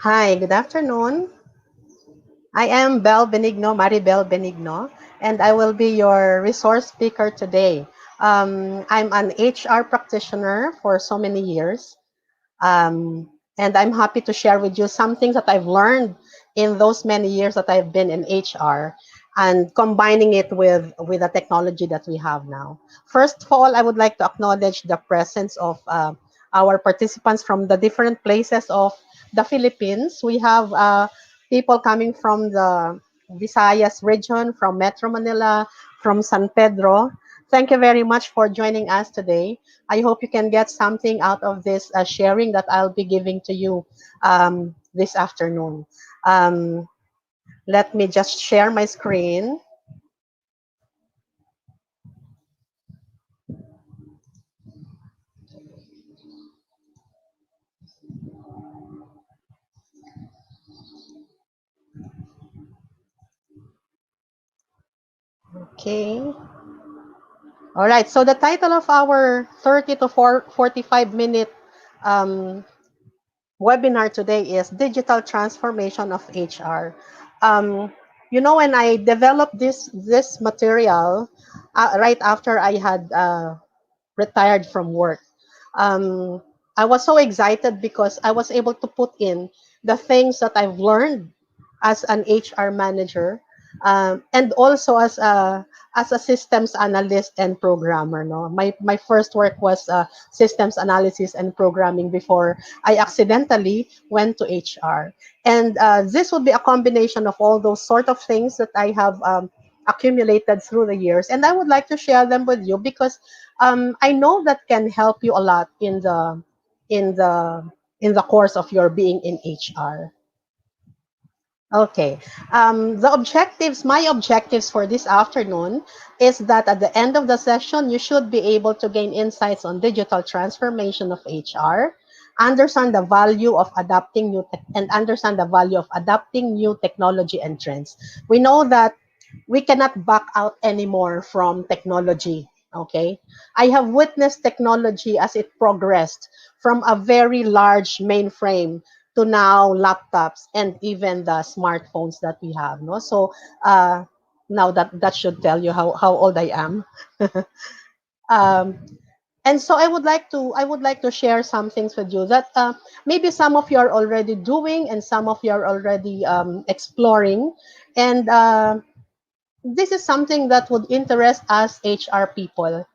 Hi, good afternoon. I am Maribelle Benigno, and I will be your resource speaker today. I'm an HR practitioner for so many years, um, and I'm happy to share with you some things that I've learned in those many years that I've been in HR and combining it with the technology that we have now. First of all, I would like to acknowledge the presence of our participants from the different places of the Philippines. We have people coming from the Visayas region, from Metro Manila, from San Pedro. Thank you very much for joining us today. I hope you can get something out of this sharing that I'll be giving to you this afternoon. Um, Let me just share my screen. Okay. All right. So the title of our 30 to 45-minute um, webinar today is Digital Transformation of HR. Um, when I developed this material right after I had retired from work. Um, I was so excited because I was able to put in the things that I've learned as an HR manager, and also as a systems analyst and programmer. No, my first work was systems analysis and programming before I accidentally went to HR. And this would be a combination of all those sort of things that I have accumulated through the years, and I would like to share them with you because I know that can help you a lot in the in the course of your being in HR. Okay. My objectives for this afternoon is that at the end of the session, you should be able to gain insights on digital transformation of HR, understand the value of adapting and understand the value of adapting new technology and trends. We know that we cannot back out anymore from technology. Okay. I have witnessed technology as it progressed from a very large mainframe to now laptops and even the smartphones that we have. No, so now that should tell you how old I am. um, and so I would like to share some things with you that maybe some of you are already doing and some of you are already exploring, and this is something that would interest us HR people.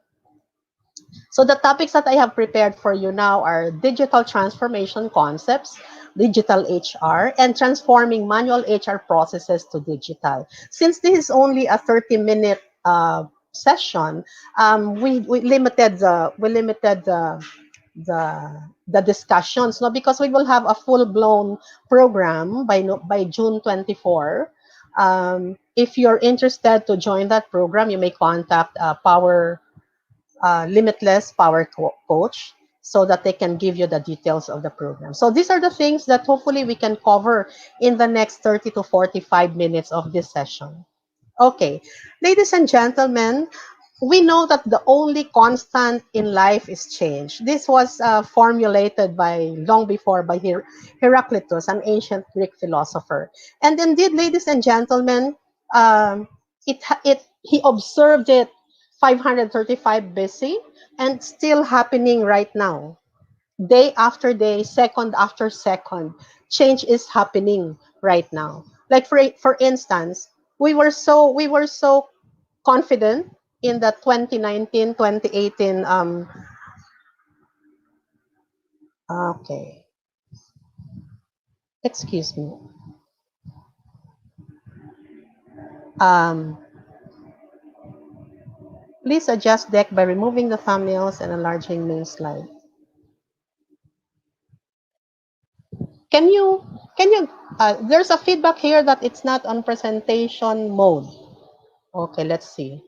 So the topics that I have prepared for you now are digital transformation concepts, digital HR, and transforming manual HR processes to digital. Since this is only a 30-minute session, we limited the discussions, no, because we will have a full blown program by by June 24. If you're interested to join that program, you may contact Limitless Coach so that they can give you the details of the program. So these are the things that hopefully we can cover in the next 30 to 45 minutes of this session. Okay, ladies and gentlemen, we know that the only constant in life is change. This was formulated by long before by Heraclitus, an ancient Greek philosopher. And indeed, ladies and gentlemen, he observed it 535 BC and still happening right now. Day after day, second after second, change is happening right now. Like for instance, we were so confident in the 2019 2018 okay, excuse me, um please adjust deck by removing the thumbnails and enlarging main slide. Can you there's a feedback here that it's not on presentation mode. Okay, let's see.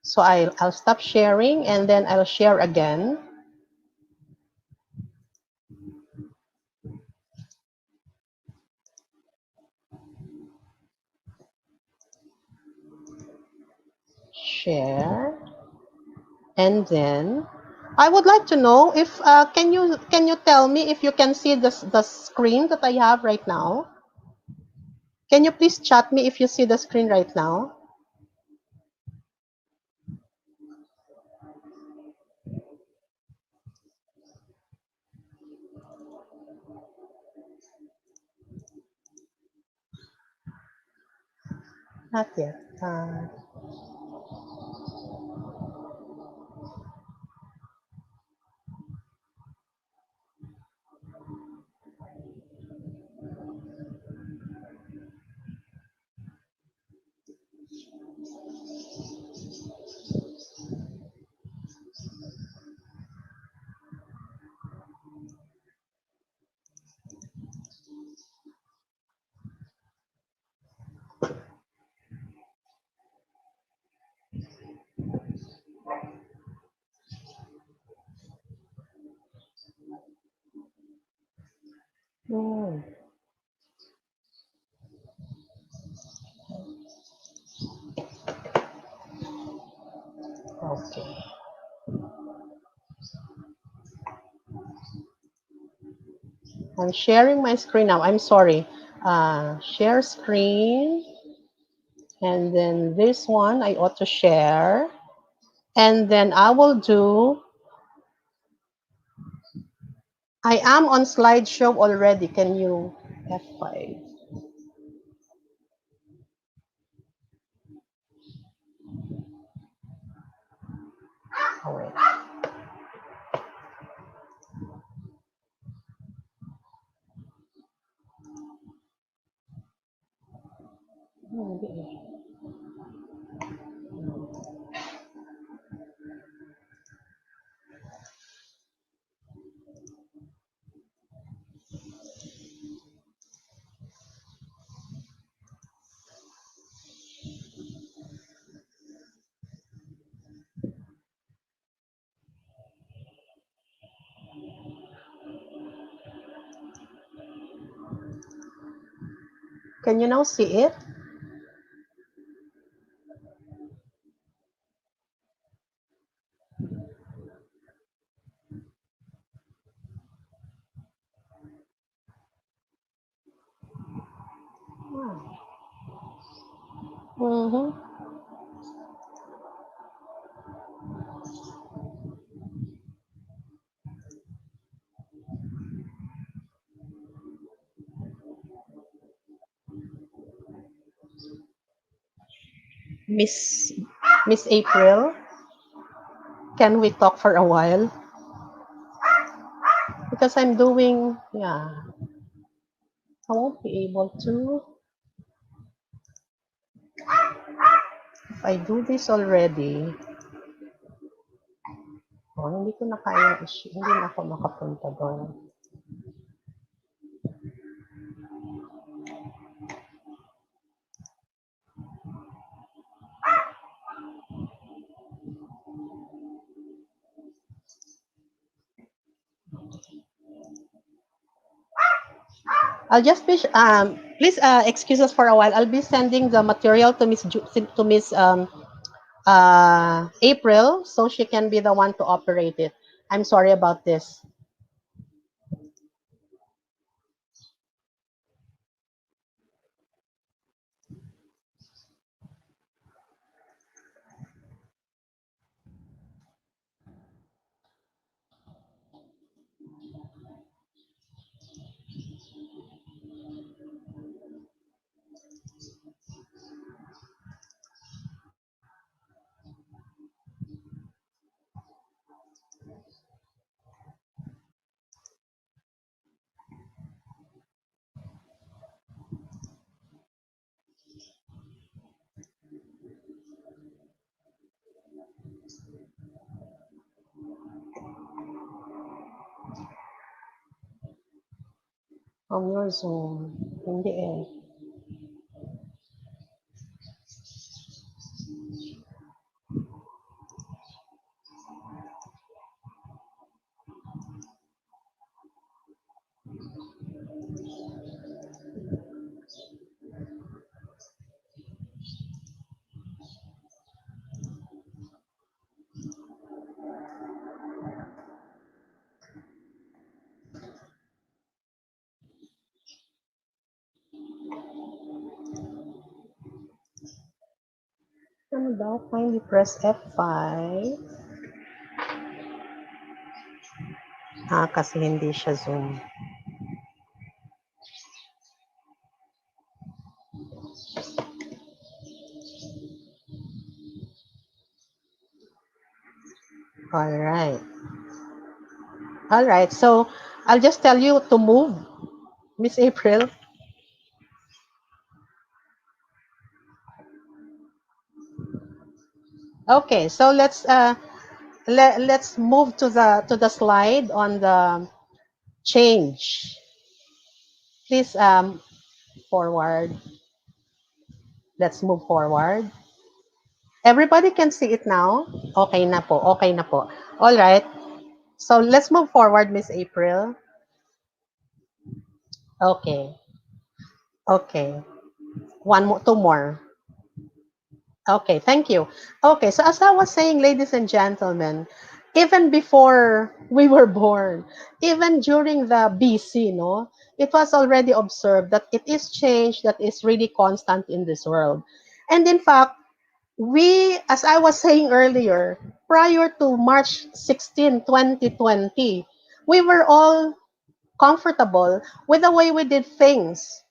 So I'll stop sharing and then I'll share again. Share, and then I would like to know if can you tell me if you can see the screen that I have right now? Can you please chat me if you see the screen right now? Not yet. Hmm, okay. I'm sharing my screen now. I'm sorry. Share screen, and then this one I ought to share, and then I will do. I am on slideshow already. Can you F5? Oh, wait. Hindi. Can you now see it? Mm-hmm. Miss Miss April, can we talk for a while? Because I'm doing, yeah, I won't be able to. If I do this already, oh, hindi ko na kaya, hindi na ako makapunta doon. I'll just be, please excuse us for a while. I'll be sending the material to Miss April, so she can be the one to operate it. I'm sorry about this. On your Zoom, hindi eh. daw? Kindly press F5. Kasi hindi siya Zoom. All right. All right. So I'll just tell you to move, Miss April. Okay. So let's move to the slide on the change. Please forward. Let's move forward. Everybody can see it now. Okay na po. Okay na po. All right. So let's move forward, Miss April. Okay. Okay. One more, two more. Okay, thank you. Okay, so as I was saying, ladies and gentlemen, even before we were born, even during the BC, no, it was already observed that it is change that is really constant in this world. And in fact, as I was saying earlier, prior to March 16, 2020, we were all comfortable with the way we did things.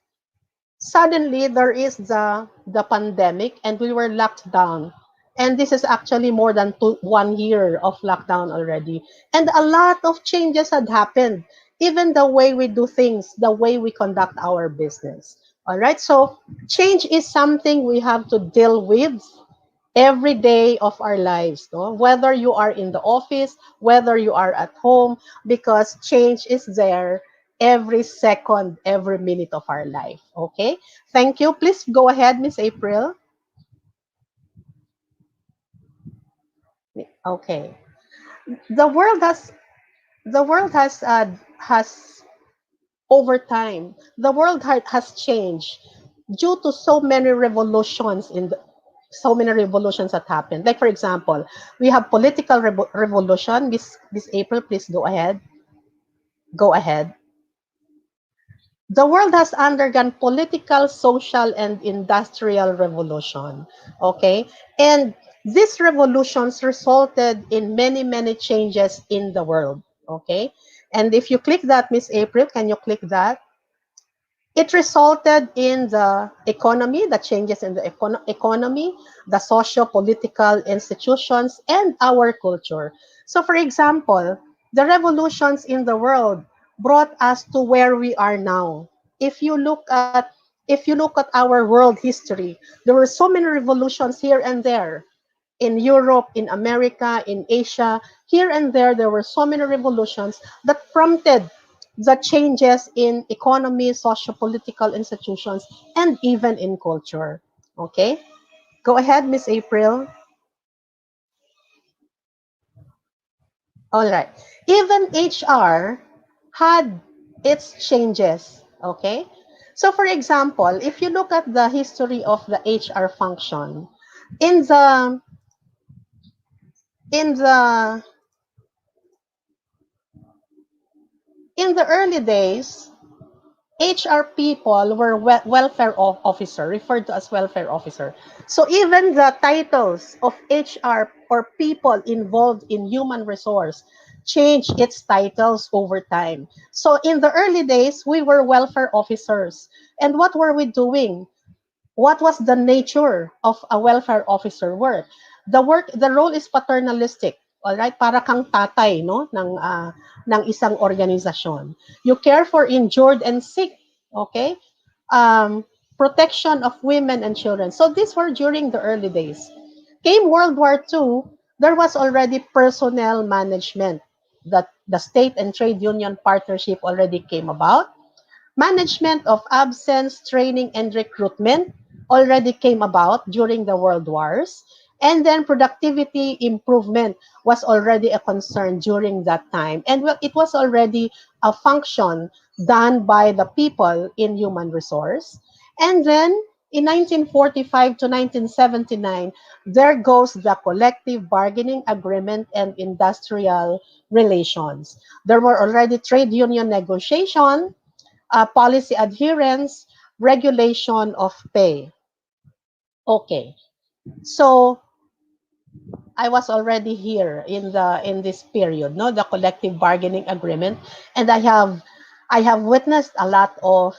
Suddenly there is the pandemic and we were locked down, and this is actually more than 1 year of lockdown already, and a lot of changes had happened, even the way we do things, the way we conduct our business. All right, so change is something we have to deal with every day of our lives, no? Whether you are in the office, whether you are at home, because change is there every second, every minute of our life. Okay, thank you. Please go ahead, Miss April. Okay, the world has has over time, the world has changed due to so many revolutions so many revolutions that happened. Like for example, we have political revolution. Miss April, please go ahead. Go ahead. The world has undergone political, social, and industrial revolution. Okay, and these revolutions resulted in many, many changes in the world. Okay, and if you click that, Miss April, can you click that? It resulted in the economy, the changes in the economy, the socio-political institutions, and our culture. So, for example, the revolutions in the world brought us to where we are now. If you look at our world history, there were so many revolutions here and there in Europe, in America, in Asia, here and there were so many revolutions that prompted the changes in economy, socio-political institutions, and even in culture. Okay? Go ahead, Miss April. All right. Even HR had its changes. Okay? So, for example, if you look at the history of the HR function, in the in the in the early days, HR people were welfare officer, referred to as welfare officer. So even the titles of HR or people involved in human resource changed its titles over time. So in the early days, we were welfare officers. And what were we doing? What was the nature of a welfare officer work? The role is paternalistic. All right, para kang tatay, no, ng isang organisasyon. You care for injured and sick, okay? Protection of women and children. So these were during the early days. Came World War II, there was already personnel management, that the state and trade union partnership already came about. Management of absence, training, and recruitment already came about during the World Wars. And then productivity improvement was already a concern during that time. And it was already a function done by the people in human resource. And then in 1945 to 1979, there goes the collective bargaining agreement and industrial relations. There were already trade union negotiation, policy adherence, regulation of pay. Okay. So I was already here in this period, no, the collective bargaining agreement, and I have witnessed a lot of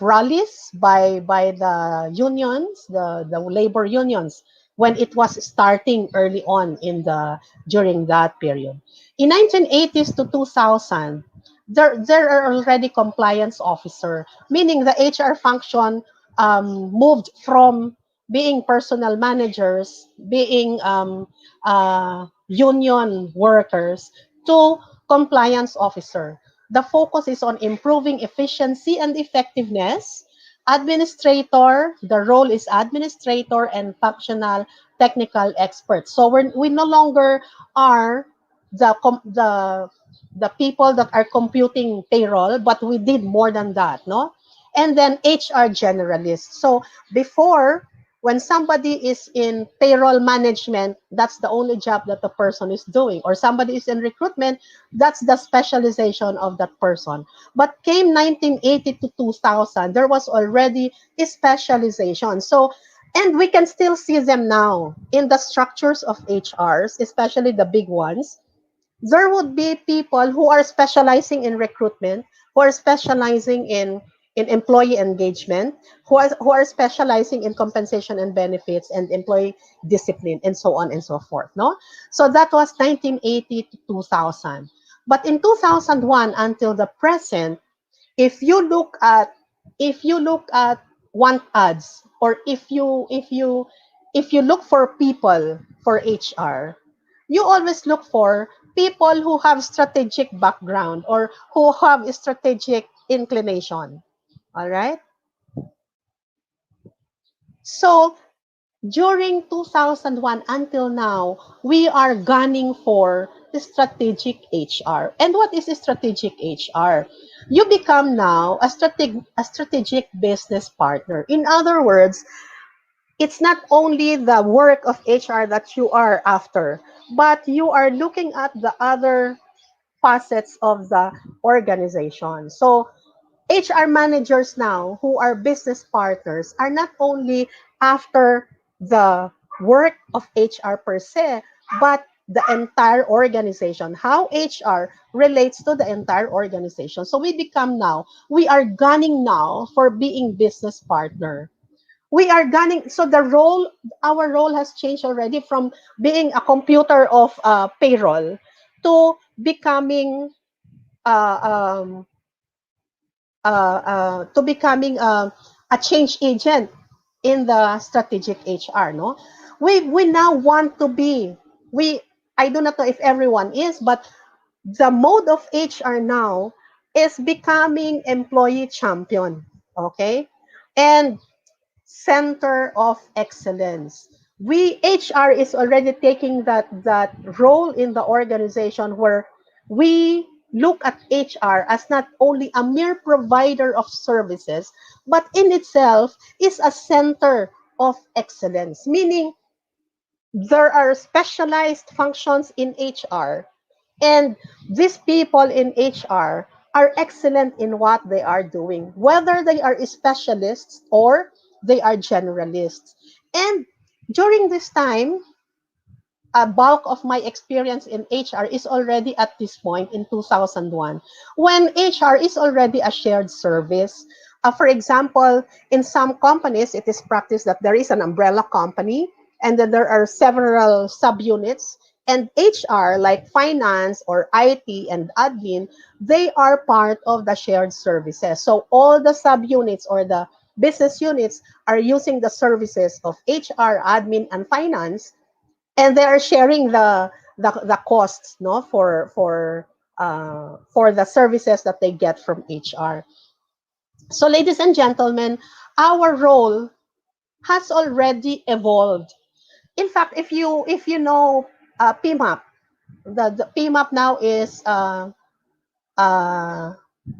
rallies by the unions, the labor unions, when it was starting early on in the during that period. In 1980s to 2000, there are already compliance officer, meaning the HR function moved from being personal managers, being union workers, to compliance officer. The focus is on improving efficiency and effectiveness. Administrator, the role is administrator and functional technical expert. So we no longer are the people that are computing payroll, but we did more than that, no? And then HR generalist. So before, when somebody is in payroll management, that's the only job that the person is doing. Or somebody is in recruitment, that's the specialization of that person. But came 1980 to 2000, there was already a specialization. So, and we can still see them now in the structures of HRs, especially the big ones. There would be people who are specializing in recruitment, who are specializing in employee engagement, who are specializing in compensation and benefits and employee discipline and so on and so forth. No, so that was 1980 to 2000. But in 2001 until the present, if you look at want ads, or if you look for people for HR, you always look for people who have strategic background or who have strategic inclination. All right. So during 2001 until now, we are gunning for the strategic HR. And what is a strategic HR? You become now a strategic business partner. In other words, it's not only the work of HR that you are after, but you are looking at the other facets of the organization. So HR managers now who are business partners are not only after the work of HR per se, but the entire organization, how HR relates to the entire organization. So we are gunning now for being business partner. We are gunning, so our role has changed already from being a computer of payroll to becoming uh, um, a change agent in the strategic HR. No, we now want to be we. I do not know if everyone is, but the mode of HR now is becoming employee champion. Okay, and center of excellence. We HR is already taking that role in the organization where we look at HR as not only a mere provider of services, but in itself is a center of excellence, meaning there are specialized functions in HR, and these people in HR are excellent in what they are doing, whether they are specialists or they are generalists. And during this time, a bulk of my experience in HR is already at this point in 2001, when HR is already a shared service. For example, in some companies, it is practiced that there is an umbrella company, and then there are several subunits. And HR, like finance or IT and admin, they are part of the shared services. So all the subunits or the business units are using the services of HR, admin, and finance, and they are sharing the costs, no, for the services that they get from HR. So, ladies and gentlemen, our role has already evolved. In fact, if you know PMAP, the PMAP now is uh,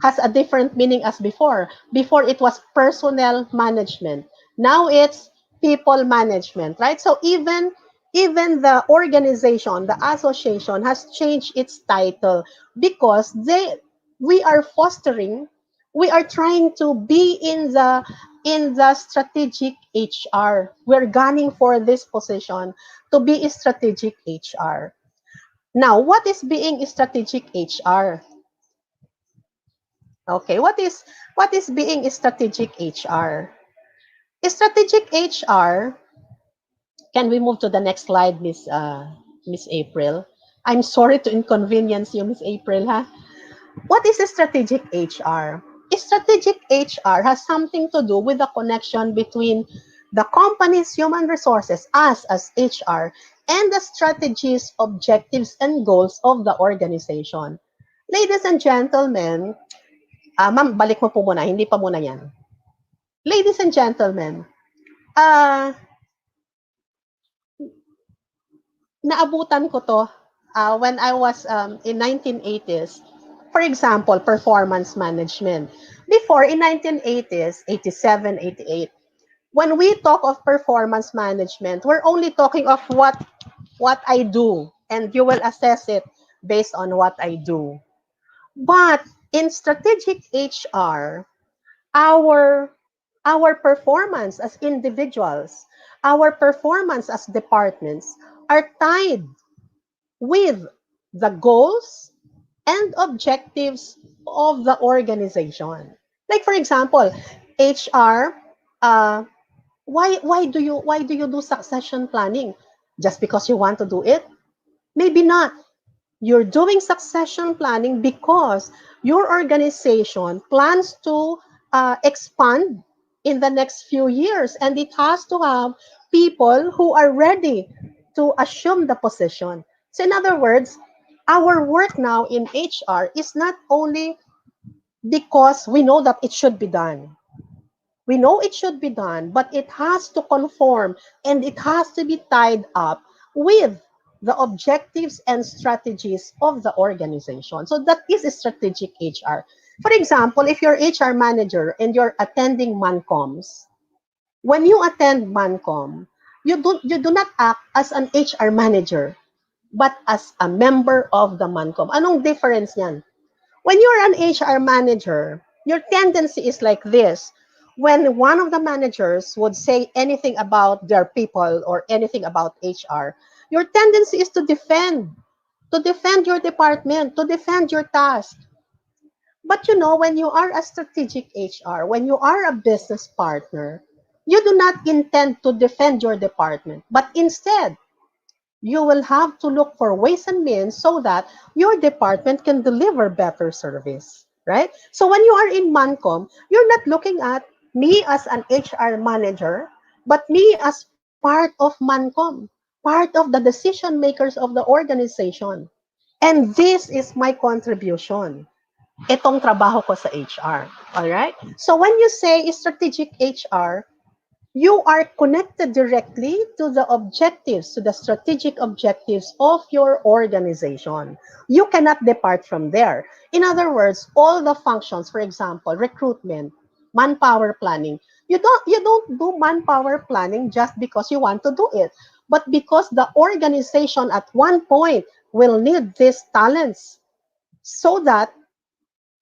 has a different meaning as before. Before it was personnel management. Now it's people management, right? So even the organization, the association has changed its title because we are fostering We are trying to be in the strategic HR. We're gunning for this position to be a strategic HR. Now, what is being a strategic HR? Okay, what is being a strategic HR? A strategic HR, can we move to the next slide, Miss April? I'm sorry to inconvenience you, Miss April, ha? What is a strategic HR? A strategic HR has something to do with the connection between the company's human resources, us as HR, and the strategies, objectives, and goals of the organization. Ladies and gentlemen, ma'am, balik mo po muna, hindi pa muna yan. Ladies and gentlemen, ah, naabutan ko to when I was in 1980s. For example, performance management. Before, in 1980s, 87, 88, when we talk of performance management, we're only talking of what I do, and you will assess it based on what I do. But in strategic HR, our our performance as individuals, our performance as departments are tied with the goals and objectives of the organization. Like for example, HR, uh, why do you do succession planning? Just because you want to do it? Maybe not. You're doing succession planning because your organization plans to expand in the next few years, and it has to have people who are ready to assume the position. So, in other words, our work now in HR is not only because we know that it should be done. We know it should be done, but it has to conform and it has to be tied up with the objectives and strategies of the organization. So that is a strategic HR. For example, if you're HR manager and you're attending mancoms, when you attend mancom, you do not act as an HR manager, but as a member of the mancom. Anong difference niyan? When you're an HR manager, your tendency is like this. When one of the managers would say anything about their people or anything about HR, your tendency is to defend your department, to defend your task. But you know, when you are a strategic HR, when you are a business partner, you do not intend to defend your department, but instead, you will have to look for ways and means so that your department can deliver better service, right? So when you are in Mancom, you're not looking at me as an HR manager, but me as part of Mancom, part of the decision makers of the organization. And this is my contribution. Itong trabaho ko sa HR. All right? So when you say strategic HR, you are connected directly to the objectives, to the strategic objectives of your organization. You cannot depart from there. In other words, all the functions, for example, recruitment, manpower planning, you don't do manpower planning just because you want to do it, but because the organization at one point will need these talents so that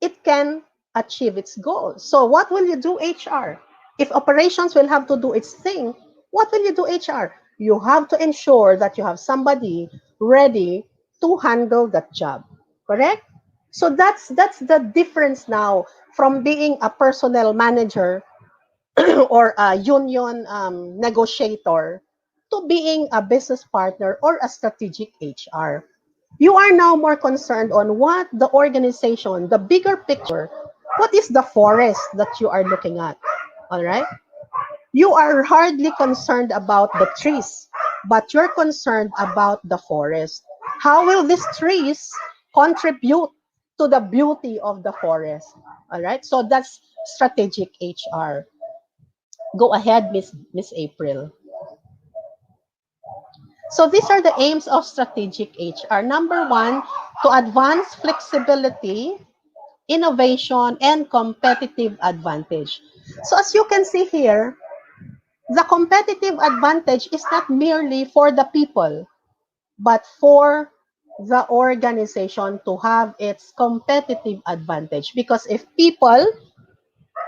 it can achieve its goals. So what will you do, HR? If operations will have to do its thing, what will you do, HR? You have to ensure that you have somebody ready to handle that job. Correct? So that's the difference now from being a personnel manager or a union negotiator to being a business partner or a strategic HR. You are now more concerned on what the organization, the bigger picture, what is the forest that you are looking at? All right? You are hardly concerned about the trees, but you're concerned about the forest. How will these trees contribute to the beauty of the forest? All right? So that's strategic HR. Go ahead, Miss April. So these are the aims of strategic HR. Number one, to advance flexibility, innovation, and competitive advantage. So as you can see here, the competitive advantage is not merely for the people, but for the organization to have its competitive advantage. Because if people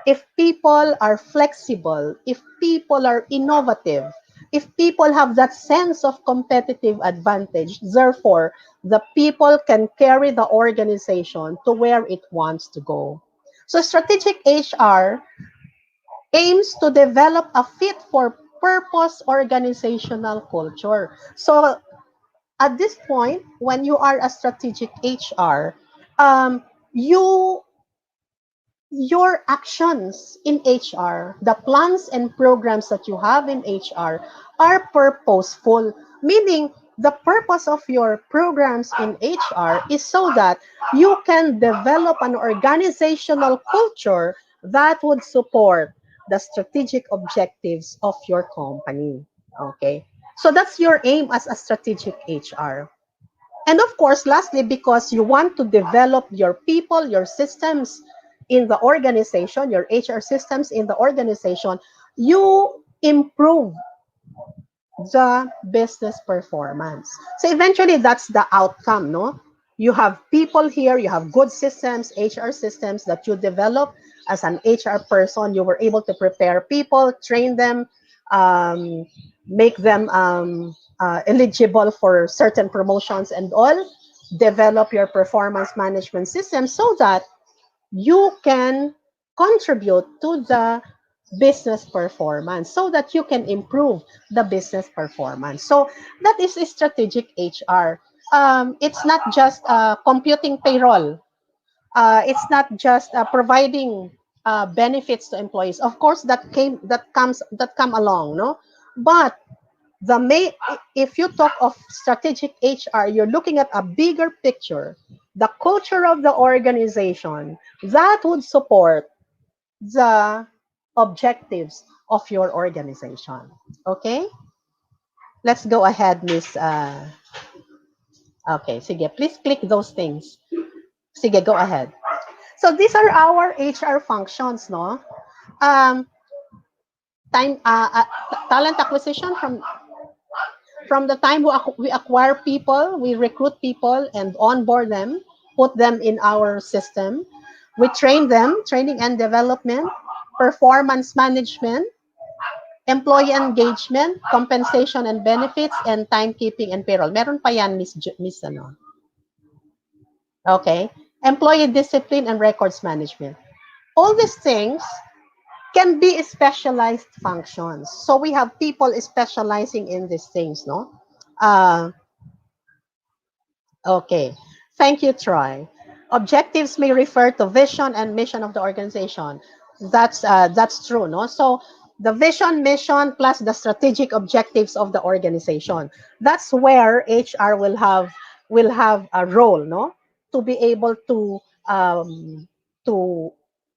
If people are flexible, if people are innovative, if people have that sense of competitive advantage, therefore, the people can carry the organization to where it wants to go. So strategic HR aims to develop a fit for purpose organizational culture. So at this point, when you are a strategic HR, um, you your actions in HR, the plans and programs that you have in HR are purposeful, meaning the purpose of your programs in HR is so that you can develop an organizational culture that would support the strategic objectives of your company. Okay. So that's your aim as a strategic HR. And of course, lastly, because you want to develop your people, your systems in the organization, your HR systems in the organization, you improve the business performance. So eventually, that's the outcome, no? You have people here, you have good systems, HR systems that you develop as an HR person. You were able to prepare people, train them, um, make them eligible for certain promotions and all. Develop your performance management system so that you can contribute to the business performance so that you can improve the business performance. So that is a strategic HR. It's not just computing payroll. It's not just providing benefits to employees. Of course, that come along, no. But the main, if you talk of strategic HR, you're looking at a bigger picture, the culture of the organization that would support the objectives of your organization. Okay? Let's go ahead, Miss. Okay, sige, please click those things. Sige, go ahead. So these are our HR functions, no? Um, time talent acquisition from the time we acquire people, we recruit people and onboard them, put them in our system. We train them, training and development, performance management, employee engagement, compensation and benefits, and timekeeping and payroll. Meron pa yan, Miss ano? Okay. Employee discipline and records management. All these things can be specialized functions. So we have people specializing in these things, no? Uh, Okay. Thank you, Troy. Objectives may refer to vision and mission of the organization. That's true, no? So the vision, mission, plus the strategic objectives of the organization. That's where HR will have a role, no? To be able to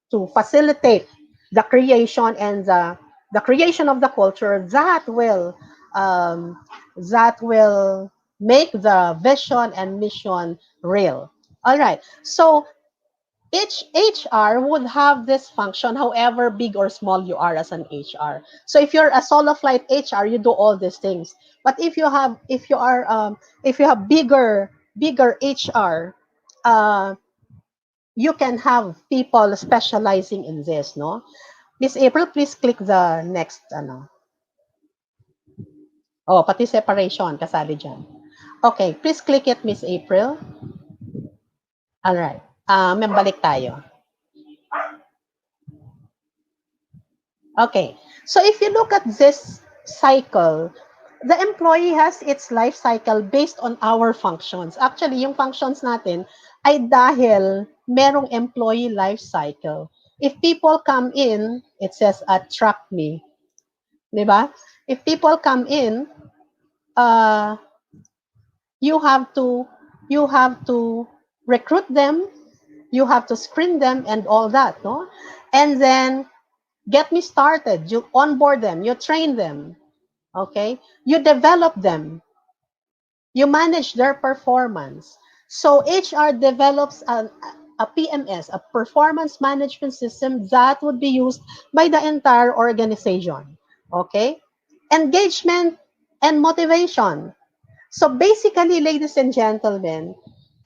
to facilitate the creation and the creation of the culture um, that will make the vision and mission real. All right. So each HR would have this function, however big or small you are as an HR. So if you're a solo flight HR, you do all these things. But if you have bigger HR, uh, you can have people specializing in this, no? Miss April, please click the next, ano. Oh, pati separation, kasali dyan. Okay, please click it, Miss April. All right. Balik tayo. Okay. So if you look at this cycle, the employee has its life cycle based on our functions. Actually, yung functions natin ay dahil merong employee life cycle. If people come in, it says attract me. Diba? If people come in, uh, you have to recruit them, you have to screen them and all that, no? And then get me started. You onboard them, you train them, okay? You develop them, you manage their performance. So HR develops a PMS, a performance management system that would be used by the entire organization, okay? Engagement and motivation. So basically, ladies and gentlemen,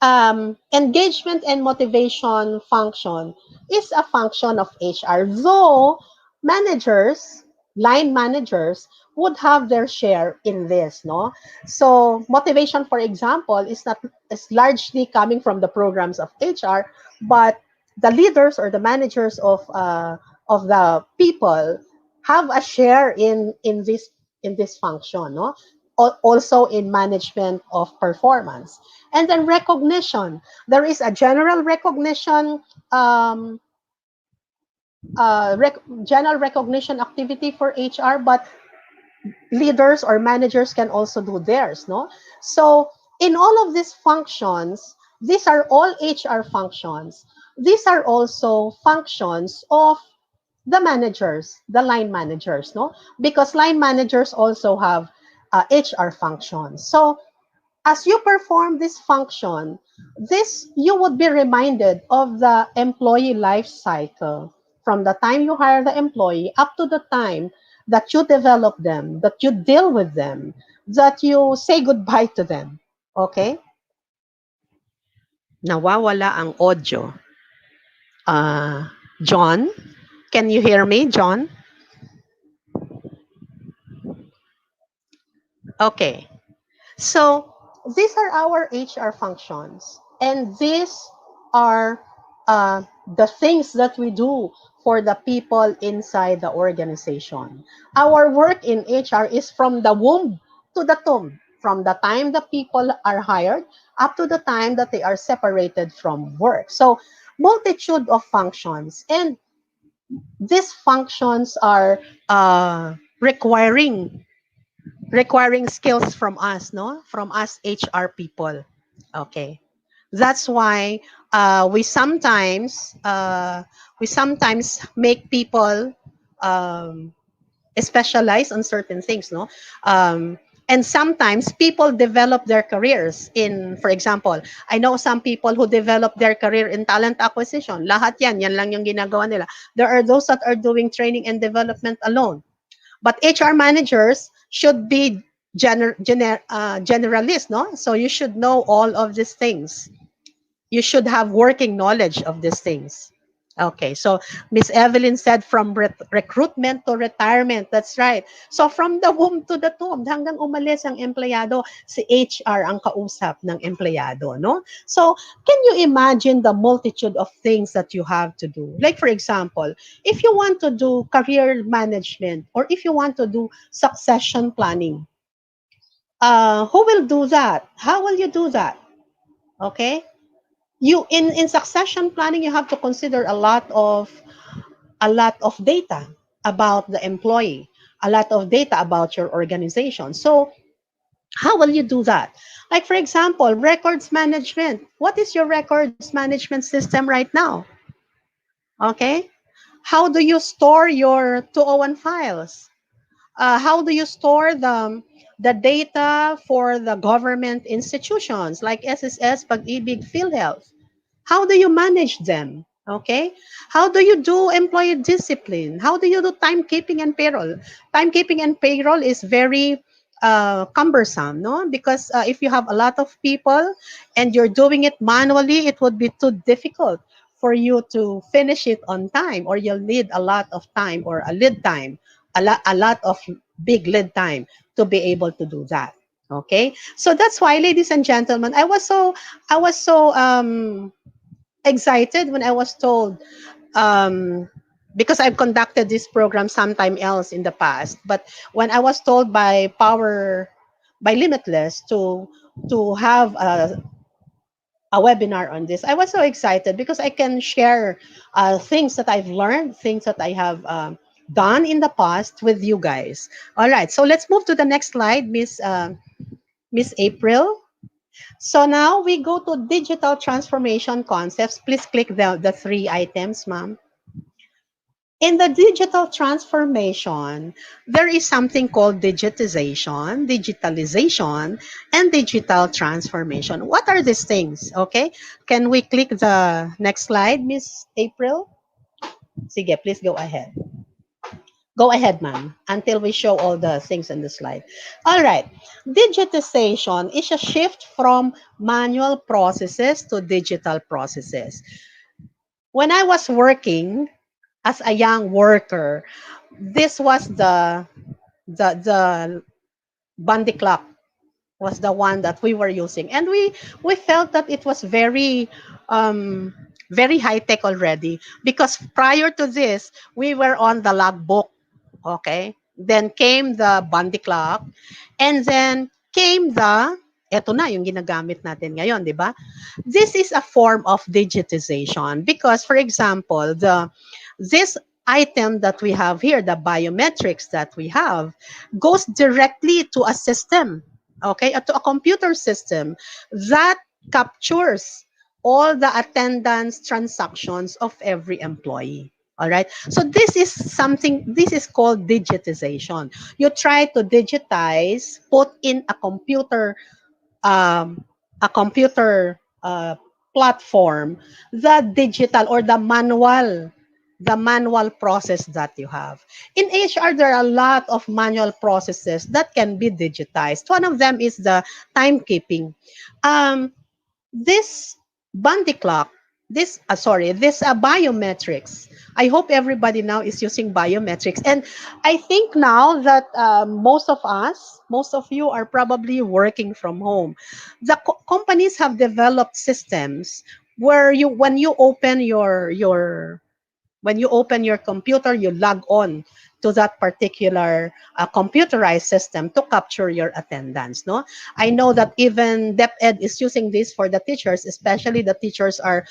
engagement and motivation function is a function of HR, though managers, line managers, would have their share in this, no? So motivation, for example, is largely coming from the programs of HR, but the leaders or the managers of the people have a share in this function, no? Also in management of performance. And then recognition. There is a general recognition, um, general recognition activity for HR, but leaders or managers can also do theirs, no? So in all of these functions, these are all HR functions. These are also functions of the managers, the line managers, no? Because line managers also have HR functions. So as you perform this function, this you would be reminded of the employee life cycle from the time you hire the employee up to the time that you develop them, that you deal with them, that you say goodbye to them. Okay? Nawawala ang audio. John, can you hear me, John? Okay. So these are our HR functions, and these are the things that we do for the people inside the organization. Our work in HR is from the womb to the tomb, from the time the people are hired up to the time that they are separated from work. So multitude of functions, and these functions are requiring skills from us, no? From us HR people. Okay. That's why we sometimes make people um, specialize on certain things, no? And sometimes people develop their careers in, for example, I know some people who develop their career in talent acquisition. Lahat yan lang yung ginagawa nila. There are those that are doing training and development alone. But HR managers should be generalist, no? So you should know all of these things. You should have working knowledge of these things. Okay, so Miss Evelyn said from recruitment to retirement. That's right. So from the womb to the tomb, hanggang umalis ang empleyado, si HR ang kausap ng empleyado, no? So can you imagine the multitude of things that you have to do? Like for example, if you want to do career management or if you want to do succession planning, who will do that? How will you do that? Okay, you in succession planning you have to consider a lot of data about the employee, a lot of data about your organization. So how will you do that? Like for example, records management. What is your records management system right now? Okay, how do you store your 201 files? How do you store the data for the government institutions like SSS, Pag-ibig, PhilHealth? How do you manage them? Okay. How do you do employee discipline? How do you do timekeeping and payroll? Timekeeping and payroll is very cumbersome, no? Because if you have a lot of people and you're doing it manually, it would be too difficult for you to finish it on time, or you'll need a lot of time or a lead time, a lot of big lead time to be able to do that. Okay. So that's why, ladies and gentlemen, I was so excited when I was told, um, because I've conducted this program sometime else in the past. But when I was told by Limitless to have a webinar on this, I was so excited because I can share things that I've learned, things that I have done in the past with you guys. All right, so let's move to the next slide, Miss April. So now we go to digital transformation concepts. Please click the three items, ma'am. In the digital transformation, there is something called digitalization, and digital transformation. What are these things? Okay. Can we click the next slide, Miss April? Sige, please go ahead. Go ahead, ma'am, until we show all the things in the slide. All right. Digitization is a shift from manual processes to digital processes. When I was working as a young worker, this was the Bundy clock was the one that we were using, and we felt that it was um very high tech already, because prior to this we were on the logbook. Okay, then came the Bundy clock, and then came the, eto na yung ginagamit natin ngayon, di ba? This is a form of digitization because, for example, this item that we have here, the biometrics that we have, goes directly to a system, okay, to a computer system that captures all the attendance transactions of every employee. All right. So this is something, this is called digitization. You try to digitize, put in um, a computer platform, the digital or the manual process that you have. In HR, there are a lot of manual processes that can be digitized. One of them is the timekeeping. Um, this Bundy clock, this biometrics. I hope everybody now is using biometrics, and I think now that most of us, most of you are probably working from home. The companies have developed systems where when you open your computer, you log on to that particular computerized system to capture your attendance. No, I know that even DepEd is using this for the teachers, especially the teachers are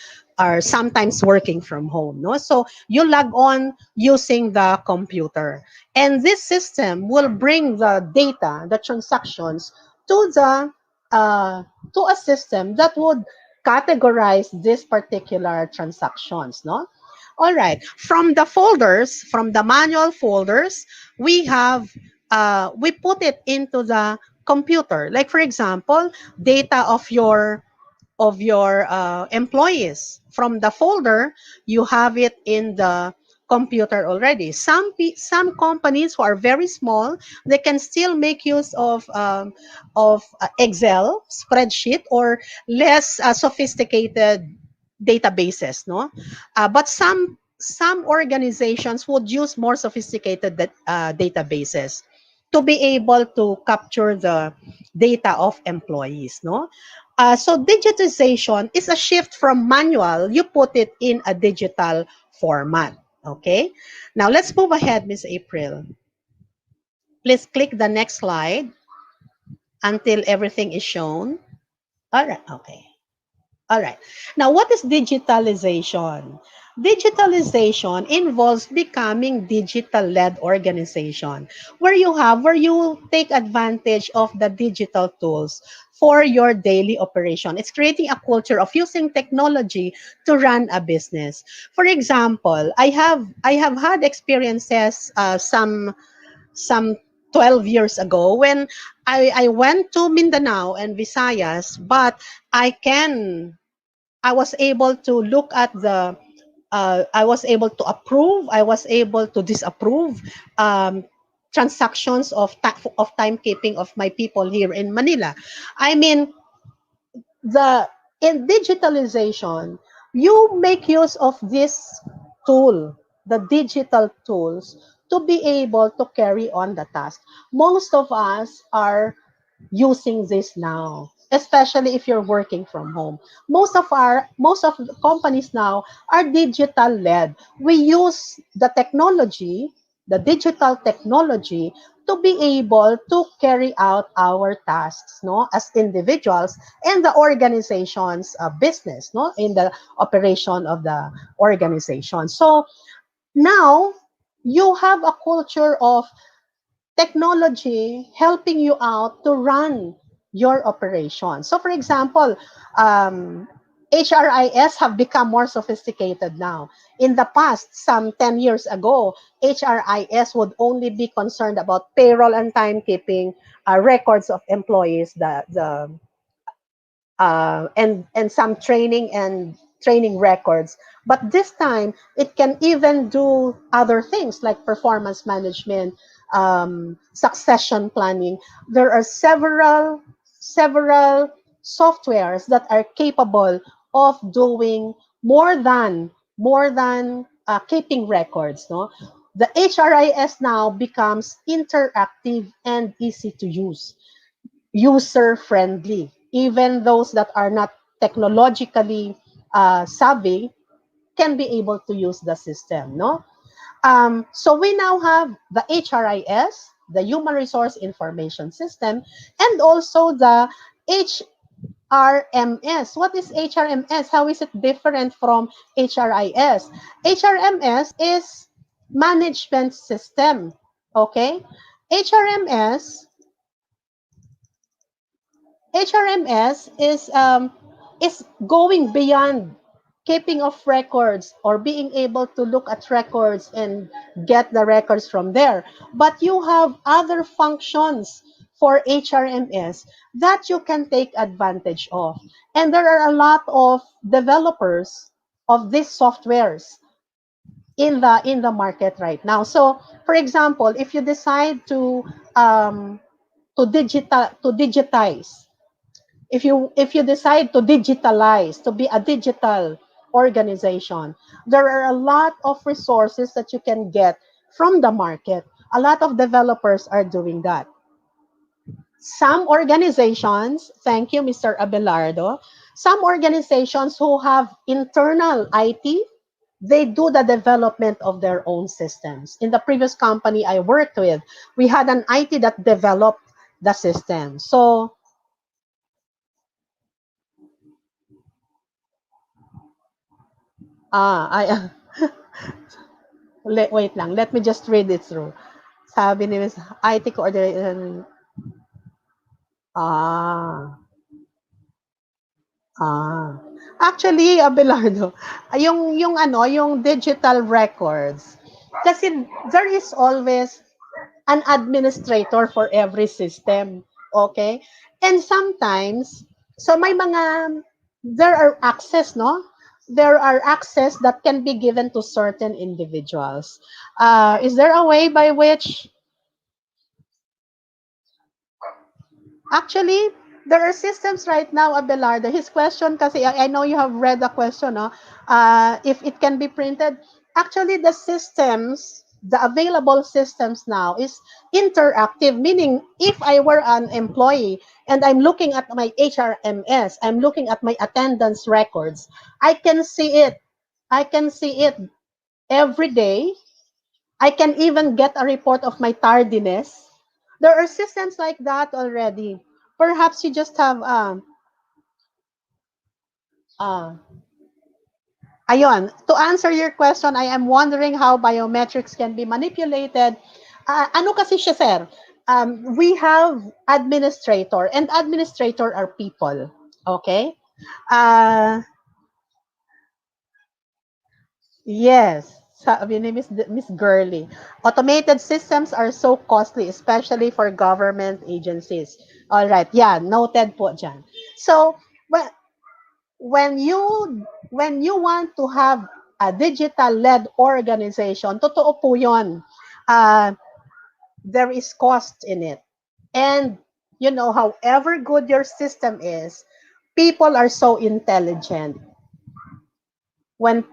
sometimes working from home. No, so you log on using the computer, and this system will bring the data, the transactions, to the to a system that would categorize these particular transactions. No, all right. From the folders, from the manual folders, we put it into the computer. Like for example, data of your employees. From the folder, you have it in the computer already. Some companies who are very small, they can still make use of Excel spreadsheet or less sophisticated databases, no? But some organizations would use more sophisticated databases to be able to capture the data of employees, no? So digitization is a shift from manual. You put it in a digital format. Okay. Now let's move ahead, Miss April. Please click the next slide until everything is shown. All right. Okay. All right. Now, what is digitalization? Digitalization involves becoming digital-led organization where you take advantage of the digital tools for your daily operation. It's creating a culture of using technology to run a business. For example, I have had experiences some 12 years ago when I went to Mindanao and Visayas, but I was able to look at I was able to approve, I was able to disapprove transactions of timekeeping of my people here in Manila. I mean, the in digitalization, you make use of this tool, the digital tools, to be able to carry on the task. Most of us are using this now, especially if you're working from home. Most of the companies now are digital led. We use the digital technology, to be able to carry out our tasks, no, as individuals and the organization's business, no, in the operation of the organization. So now you have a culture of technology helping you out to run your operation. So, for example, HRIS have become more sophisticated now. In the past, some 10 years ago, HRIS would only be concerned about payroll and timekeeping, records of employees, and some training training records. But this time, it can even do other things like performance management, succession planning. There are several softwares that are capable of doing more than keeping records. No, the HRIS now becomes interactive and easy to use, user friendly. Even those that are not technologically savvy can be able to use the system. No, so we now have the HRIS, the Human Resource Information System, and also the HRMS. What is HRMS? How is it different from HRIS? HRMS is management system. Okay? HRMS HRMS is going beyond keeping of records or being able to look at records and get the records from there. But you have other functions for HRMS that you can take advantage of. And there are a lot of developers of these softwares in the market right now. So, for example, if you decide to digitize, if you decide to digitalize, to be a digital organization, there are a lot of resources that you can get from the market. A lot of developers are doing that. Some organizations, thank you, Mr. Abelardo, some organizations who have internal IT, they do the development of their own systems. In the previous company I worked with, we had an IT that developed the system. So, I wait lang, let me just read it through. Sabi ni Miss IT coordinator, ah, ah. Actually, Abelardo, yung digital records, kasi there is always an administrator for every system. Okay? And sometimes, so there are access, no? There are access that can be given to certain individuals. Is there a way by which, actually, there are systems right now, Abelardo. His question, kasi I know you have read the question, no? If it can be printed. Actually, the available systems now is interactive, meaning if I were an employee and I'm looking at my HRMS, I'm looking at my attendance records, I can see it. I can see it every day. I can even get a report of my tardiness. There are systems like that already. Perhaps you just have uh, ayun, to answer your question, I am wondering how biometrics can be manipulated. Ano kasi siya, sir? We have administrator, and administrator are people. Okay? Uh, yes. Sabi ni Miss Gurley, automated systems are so costly, especially for government agencies. All right. Yeah, noted po dyan. So, well, when you when you want to have a digital-led organization, totoo po yun. There is cost in it. And, however good your system is, people are so intelligent. When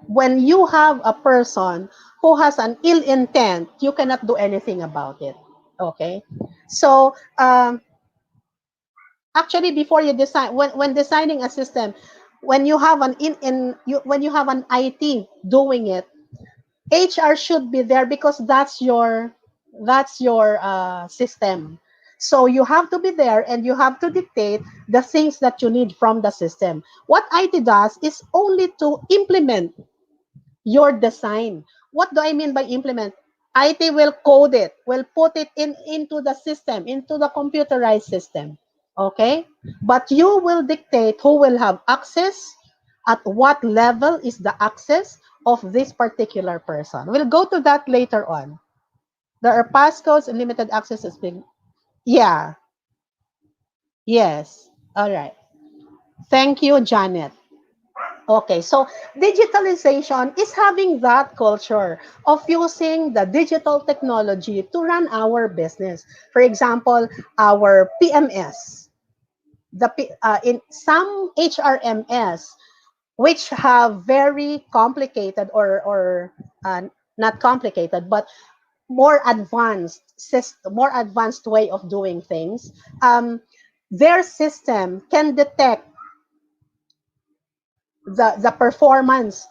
you have a person who has an ill intent, you cannot do anything about it. Okay? So, actually, before you design, when designing a system, when you have when you have an IT doing it, HR should be there because that's your system. So you have to be there and you have to dictate the things that you need from the system. What IT does is only to implement your design. What do I mean by implement? IT will code it, will put it into the system, into the computerized system. Okay? But you will dictate who will have access, at what level is the access of this particular person. We'll go to that later on. There are passcodes and limited access has been. Yeah. Yes. All right. Thank you, Janet. Okay, so digitalization is having that culture of using the digital technology to run our business. For example, our PMS, in some HRMS, which have very complicated or not complicated, but more advanced way of doing things. Their system can detect the performance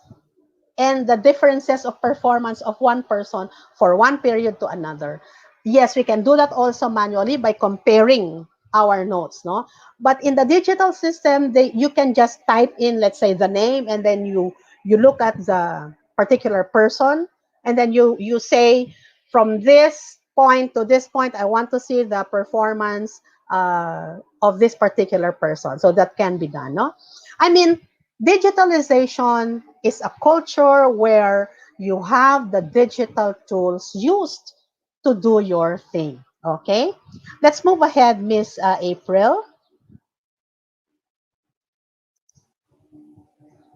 and the differences of performance of one person for one period to another. Yes, we can do that also manually by comparing our notes, no? But in the digital system, you can just type in, let's say, the name, and then you look at the particular person, and then you say, from this point to this point, I want to see the performance of this particular person. So that can be done, no? I mean, digitalization is a culture where you have the digital tools used to do your thing. Okay, let's move ahead, Miss April.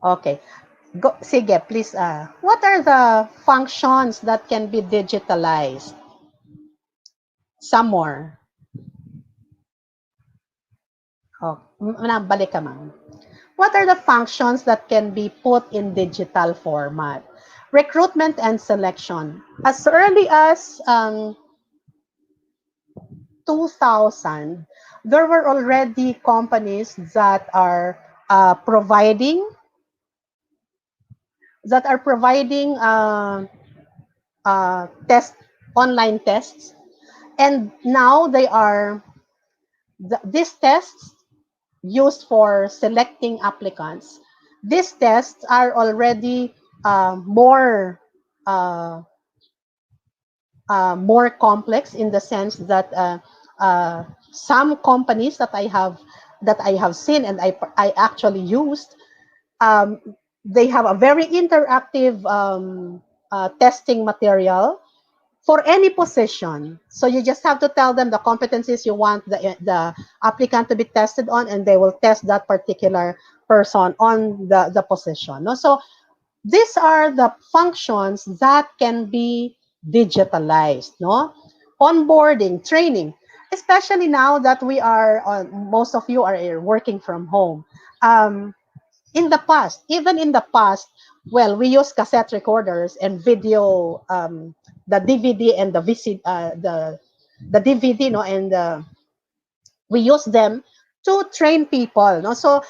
Okay, go. Sige, please. What are the functions that can be digitalized? Some more. Oh, balik ka, ma'am. What are the functions that can be put in digital format? Recruitment and selection. As early as 2000, there were already companies providing providing test online tests, and now these tests used for selecting applicants. These tests are already uh, more complex in the sense that some companies that I have seen and I actually used, um, they have a very interactive testing material for any position. So you just have to tell them the competencies you want the applicant to be tested on, and they will test that particular person on the position. No? So these are the functions that can be digitalized, no? Onboarding, training, especially now that most of you are working from home. Um, Even in the past, well, we use cassette recorders and video, the DVD and the DVD, no, and we use them to train people, no. So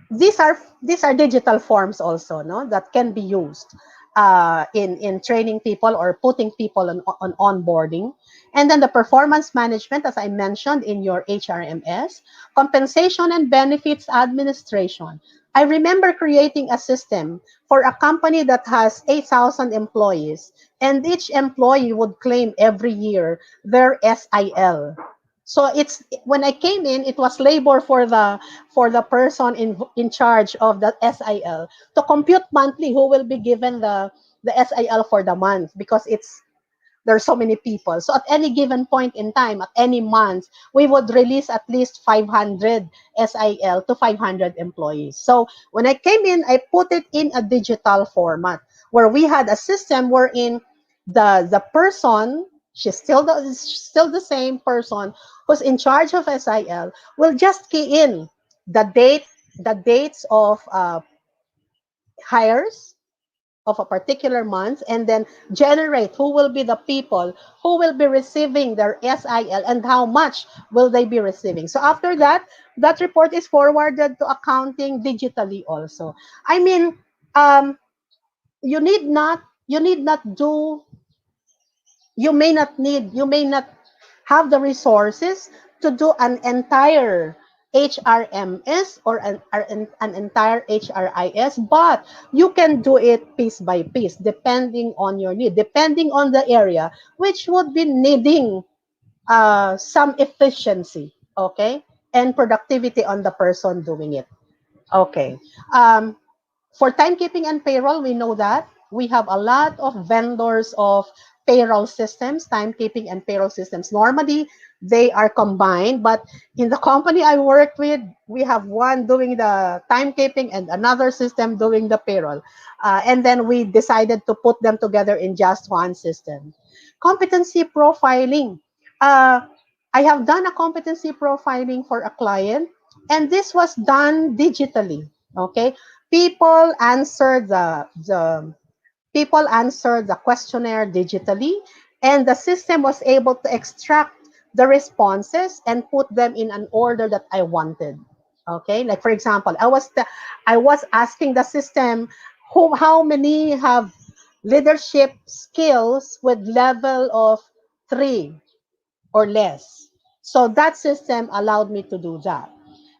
these are digital forms also, no, that can be used in training people or putting people on onboarding. And then the performance management, as I mentioned, in your HRMS, compensation and benefits administration. I remember creating a system for a company that has 8,000 employees, and each employee would claim every year their SIL. So it's when I came in, it was labor for the person in charge of the SIL to compute monthly who will be given the SIL for the month, because there's so many people. So at any given point in time, at any month, we would release at least 500 SIL to 500 employees. So when I came in, I put it in a digital format where we had a system wherein the person, still the same person who's in charge of SIL, will just key in the dates of hires of a particular month, and then generate who will be the people who will be receiving their SIL and how much will they be receiving. So after that, that report is forwarded to accounting digitally also. I mean, um, you need not do you may not have the resources to do an entire HRMS or an entire HRIS, but you can do it piece by piece, depending on your need, depending on the area, which would be needing some efficiency, okay, and productivity on the person doing it. Okay. Um, for timekeeping and payroll, we know that we have a lot of vendors of payroll systems, timekeeping and payroll systems. Normally, they are combined, but in the company I worked with, we have one doing the timekeeping and another system doing the payroll. And then we decided to put them together in just one system. Competency profiling. Uh, I have done a competency profiling for a client, and this was done digitally. Okay, people answered the questionnaire digitally, and the system was able to extract the responses and put them in an order that I wanted. Okay, like for example, I was asking the system how many have leadership skills with level of 3 or less. So that system allowed me to do that.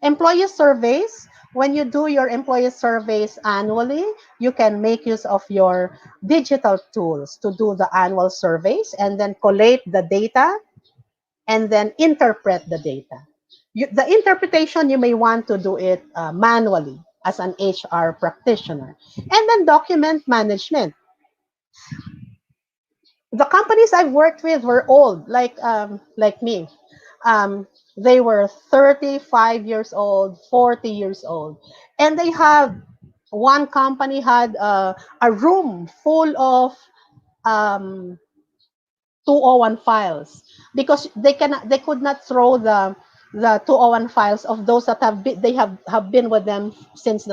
Employee surveys, when you do your employee surveys annually, you can make use of your digital tools to do the annual surveys and then collate the data and then interpret the data. The interpretation, you may want to do it manually as an HR practitioner. And then document management. The companies I've worked with were old, like me. They were 35 years old, 40 years old, and they have one company had a room full of um, 201 files because they could not throw the 201 files of those that have been with them since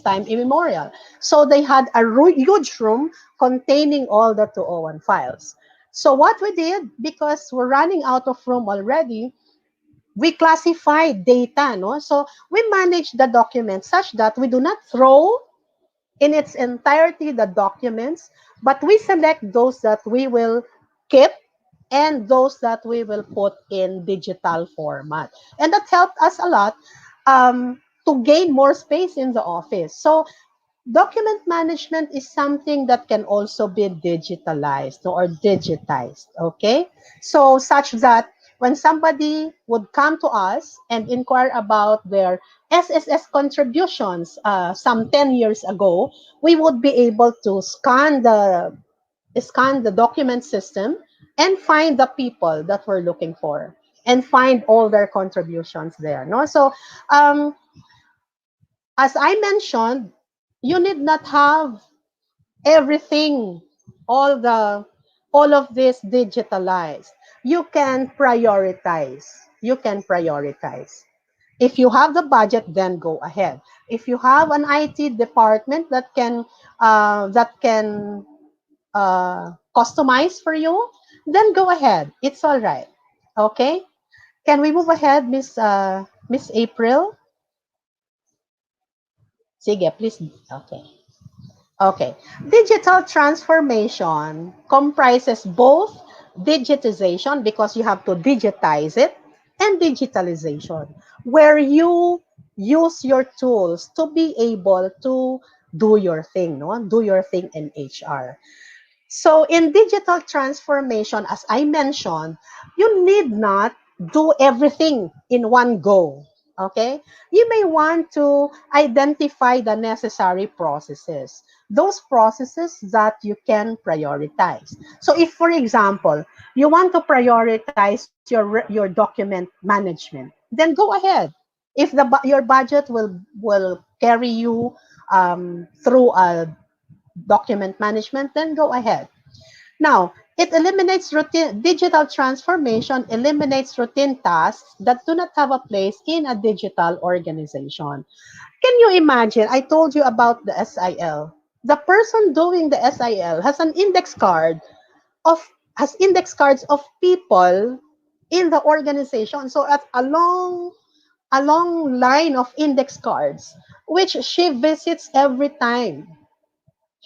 time immemorial. So they had a huge room containing all the 201 files. So what we did, because we're running out of room already, we classify data, no? So we manage the document such that we do not throw in its entirety the documents, but we select those that we will keep and those that we will put in digital format. And that helped us a lot to gain more space in the office. So document management is something that can also be digitalized or digitized, okay? So such that when somebody would come to us and inquire about their SSS contributions some 10 years ago, we would be able to scan the document system and find the people that we're looking for and find all their contributions there. No? So as I mentioned, you need not have everything, all the all of this digitalized. You can prioritize. You can prioritize. If you have the budget, then go ahead. If you have an IT department that can customize for you, then go ahead. It's all right. Okay. Can we move ahead, Miss April? Sige, please. Okay. Okay. Digital transformation comprises both digitization, because you have to digitize it, and digitalization, where you use your tools to be able to do your thing, no? Do your thing in HR. So in digital transformation, as I mentioned, you need not do everything in one go. Okay? You may want to identify the necessary processes, those processes that you can prioritize. So if, for example, you want to prioritize your document management, then go ahead. If your budget will carry you through a document management, then go ahead. Now, it eliminates routine. Digital transformation eliminates routine tasks that do not have a place in a digital organization. Can you imagine? I told you about the SIL. The person doing the SIL of has index cards of people in the organization. So at a long line of index cards, which she visits every time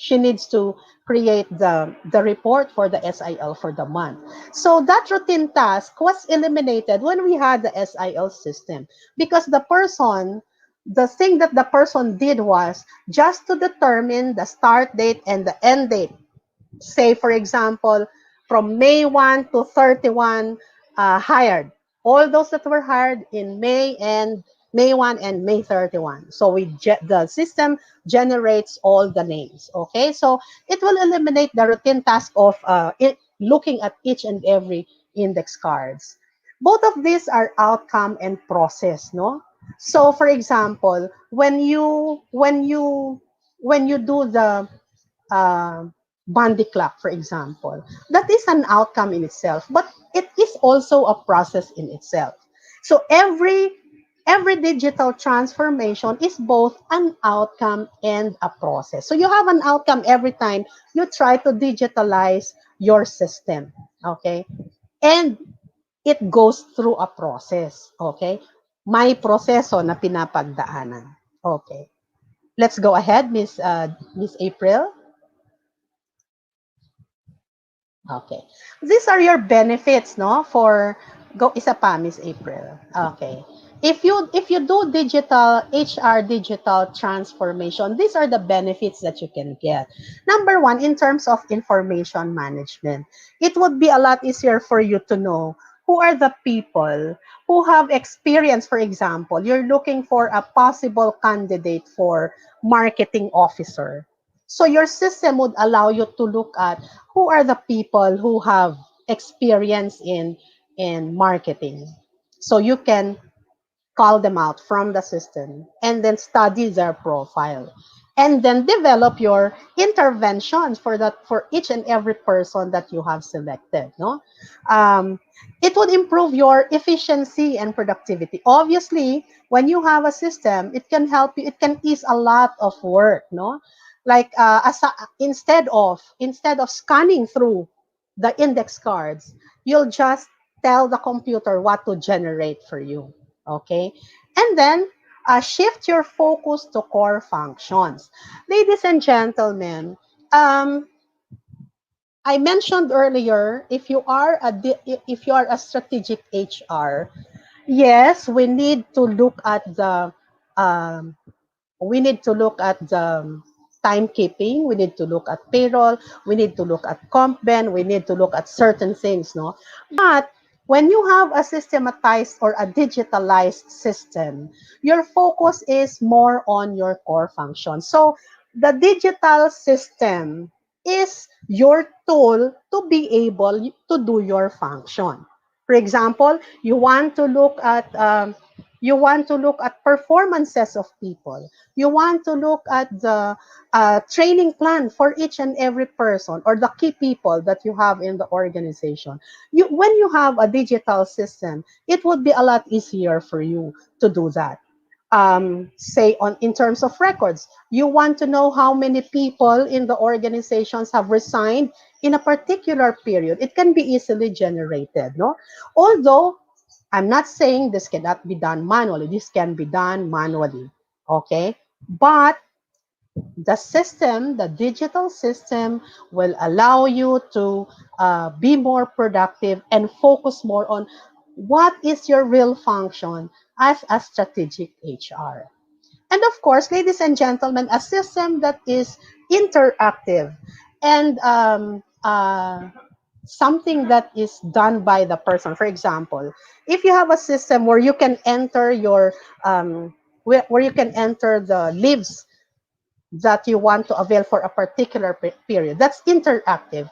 she needs to create the report for the SIL for the month. So that routine task was eliminated when we had the SIL system, because the thing that the person did was just to determine the start date and the end date. Say, for example, from May 1 to 31, hired. All those that were hired in May 1 and May 31. So the system generates all the names. Okay, so it will eliminate the routine task of looking at each and every index cards. Both of these are outcome and process, no? So for example, when you do the uh, Bundy clock, for example, that is an outcome in itself, but it is also a process in itself. So every digital transformation is both an outcome and a process. So you have an outcome every time you try to digitalize your system, okay? And it goes through a process, okay? May proseso na pinapagdaanan. Okay. Let's go ahead, Miss April. Okay. These are your benefits, no? For go isa pa, Miss April. Okay. If you do digital HR digital transformation, these are the benefits that you can get. Number one, in terms of information management, it would be a lot easier for you to know who are the people who have experience. For example, you're looking for a possible candidate for marketing officer. So your system would allow you to look at who are the people who have experience in marketing. So you can call them out from the system and then study their profile and then develop your interventions for each and every person that you have selected, no? It would improve your efficiency and productivity. Obviously, when you have a system, it can help you, it can ease a lot of work, no? Like instead of scanning through the index cards, you'll just tell the computer what to generate for you. Okay? And then shift your focus to core functions. Ladies and gentlemen, um, I mentioned earlier, if you are a strategic HR, yes, um, we need to look at the timekeeping, we need to look at payroll, we need to look at comp ben, we need to look at certain things, no? But when you have a systematized or a digitalized system, your focus is more on your core function. So the digital system is your tool to be able to do your function. For example, you want to look at performances of people. You want to look at the training plan for each and every person or the key people that you have in the organization. When you have a digital system, it would be a lot easier for you to do that. Say in terms of records, you want to know how many people in the organizations have resigned in a particular period. It can be easily generated, no? Although I'm not saying this cannot be done manually. This can be done manually. Okay? But the digital system will allow you to be more productive and focus more on what is your real function as a strategic HR. And of course, ladies and gentlemen, a system that is interactive and something that is done by the person. For example, if you have a system where you can enter where you can enter the leaves that you want to avail for a particular period, that's interactive.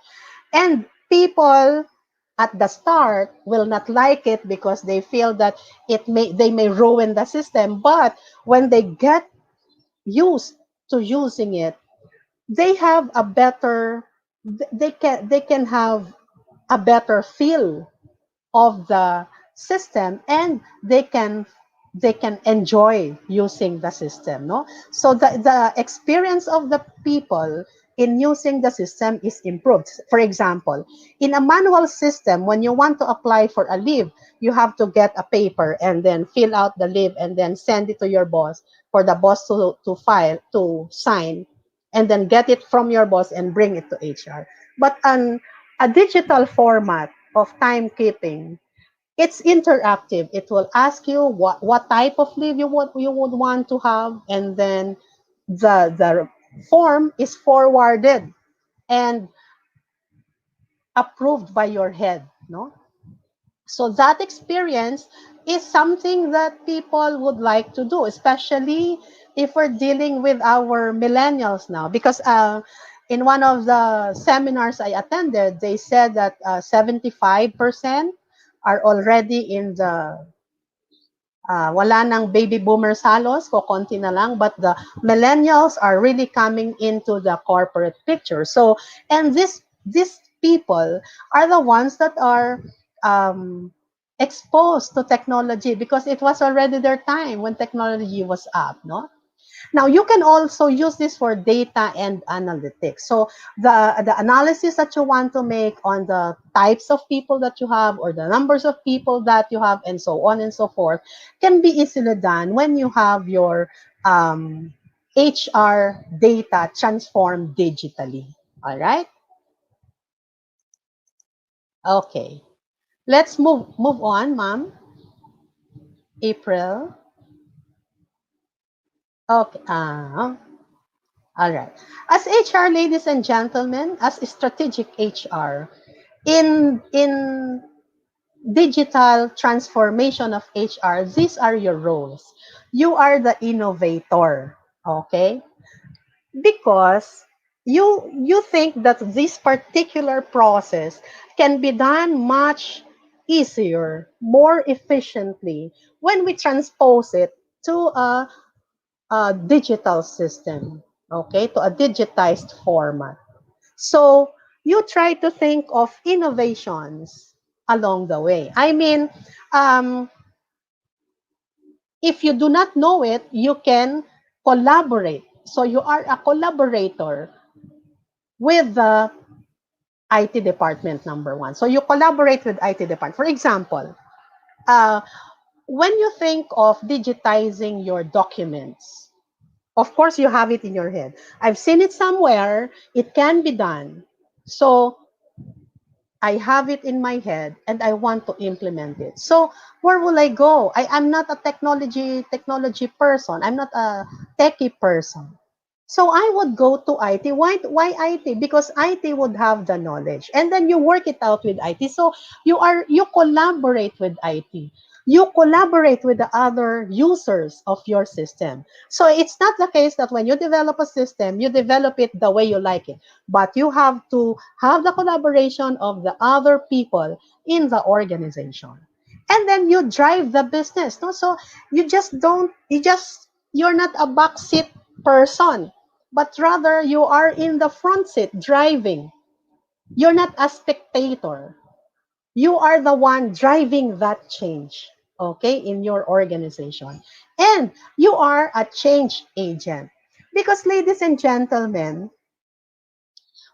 And people at the start will not like it because they feel that they may ruin the system. But when they get used to using it, they have a better they can have a better feel of the system, and they can enjoy using the system, no? So the experience of the people in using the system is improved. For example, in a manual system, when you want to apply for a leave, you have to get a paper and then fill out the leave and then send it to your boss for the boss to sign, and then get it from your boss and bring it to HR. But on a digital format of timekeeping, it's interactive. It will ask you what type of leave you would want to have, and then the form is forwarded and approved by your head, no? So that experience is something that people would like to do, especially if we're dealing with our millennials now, because in one of the seminars I attended, they said that 75% are already in the wala nang baby boomers halos, kokonti na lang, but the millennials are really coming into the corporate picture. So, and these people are the ones that are exposed to technology because it was already their time when technology was up, no? Now, you can also use this for data and analytics. So the analysis that you want to make on the types of people that you have or the numbers of people that you have and so on and so forth can be easily done when you have your HR data transformed digitally. All right? Okay. Let's move on, ma'am. April. Okay. All right. As HR, ladies and gentlemen, as strategic HR, in digital transformation of HR, these are your roles. You are the innovator, okay? Because you think that this particular process can be done much easier, more efficiently when we transpose it to a digital system, okay, to a digitized format. So you try to think of innovations along the way. I mean, um, if you do not know it, you can collaborate. So you are a collaborator with the IT department, number one. So you collaborate with IT department. For example, uh, when you think of digitizing your documents, of course you have it in your head. I've seen it somewhere. It can be done. So I have it in my head and I want to implement it. So where will I go? I'm not a technology person. I'm not a techie person. So I would go to IT. Why IT? Because IT would have the knowledge. And then you work it out with IT. So you collaborate with IT. You collaborate with the other users of your system. So it's not the case that when you develop a system, you develop it the way you like it. But you have to have the collaboration of the other people in the organization. And then you drive the business. No? So you're not a backseat person, but rather you are in the front seat driving. You're not a spectator. You are the one driving that change, okay, in your organization. And you are a change agent. Because, ladies and gentlemen,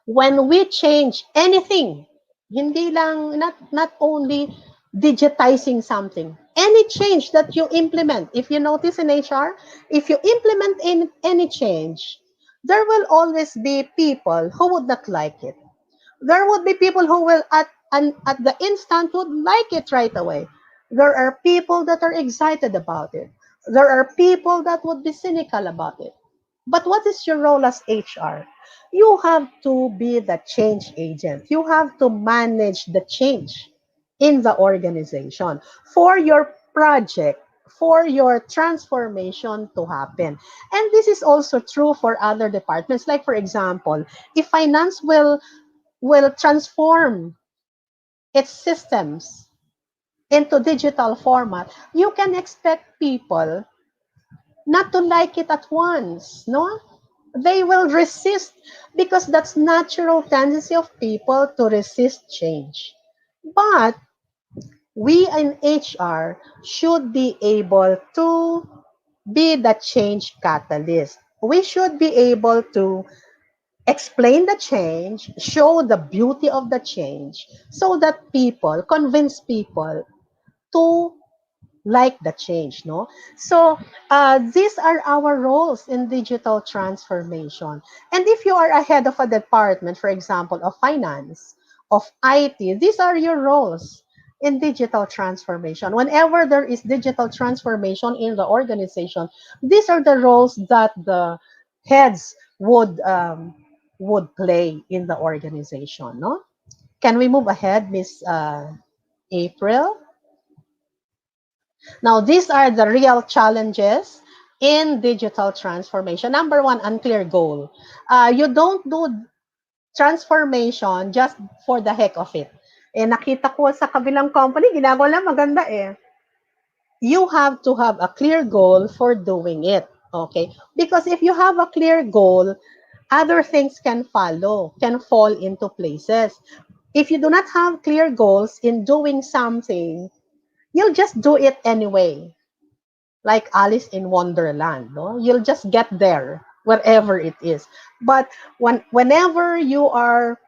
when we change anything, hindi lang, not only digitizing something, any change that you implement, if you notice in HR, if you implement any change, there will always be people who would not like it. There would be people who will at the instant would like it right away. There are people that are excited about it. There are people that would be cynical about it. But what is your role as HR? You have to be the change agent. You have to manage the change in the organization for your project, for your transformation to happen. And this is also true for other departments. Like, for example, if finance will transform its systems into digital format, you can expect people not to like it at once, no? They will resist because that's natural tendency of people to resist change. But we in HR should be able to be the change catalyst. We should be able to explain the change, show the beauty of the change, so that convince people to like the change, no? So these are our roles in digital transformation. And if you are a head of a department, for example, of finance, of IT, these are your roles in digital transformation. Whenever there is digital transformation in the organization, these are the roles that the heads would play in the organization, no? Can we move ahead, Miss April? Now, these are the real challenges in digital transformation. Number one, unclear goal. You don't do. transformation just for the heck of it. Eh, nakita ko sa kabilang company, ginagawa lang maganda eh. You have to have a clear goal for doing it. Okay? Because if you have a clear goal, other things can follow, can fall into places. If you do not have clear goals in doing something, you'll just do it anyway, like Alice in Wonderland. No, you'll just get there wherever it is. But whenever you are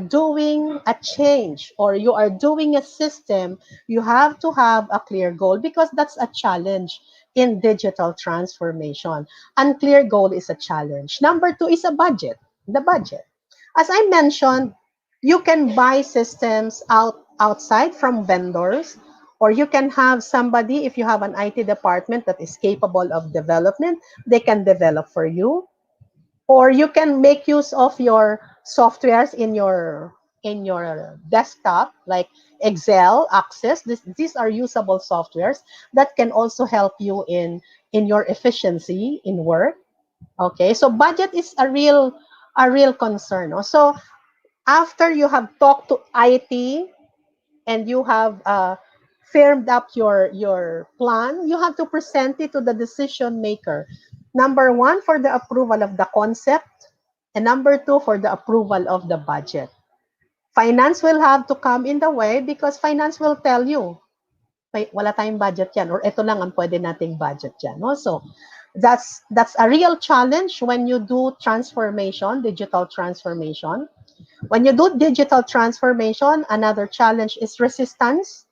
doing a change or you are doing a system, you have to have a clear goal because that's a challenge in digital transformation. Unclear goal is a challenge. Number two is a budget. The budget. As I mentioned, you can buy systems outside from vendors, or you can have somebody, if you have an IT department that is capable of development, they can develop for you. Or you can make use of your softwares in your desktop, like Excel, Access. These are usable softwares that can also help you in your efficiency in work. Okay, so budget is a real concern. No? So after you have talked to IT and you have firmed up your plan, you have to present it to the decision maker. Number one, for the approval of the concept, and number two, for the approval of the budget. Finance will have to come in the way because finance will tell you, wala tayong budget yan, or ito lang ang pwede nating budget yan. No? So that's a real challenge when you do transformation, digital transformation. When you do digital transformation, another challenge is resistance.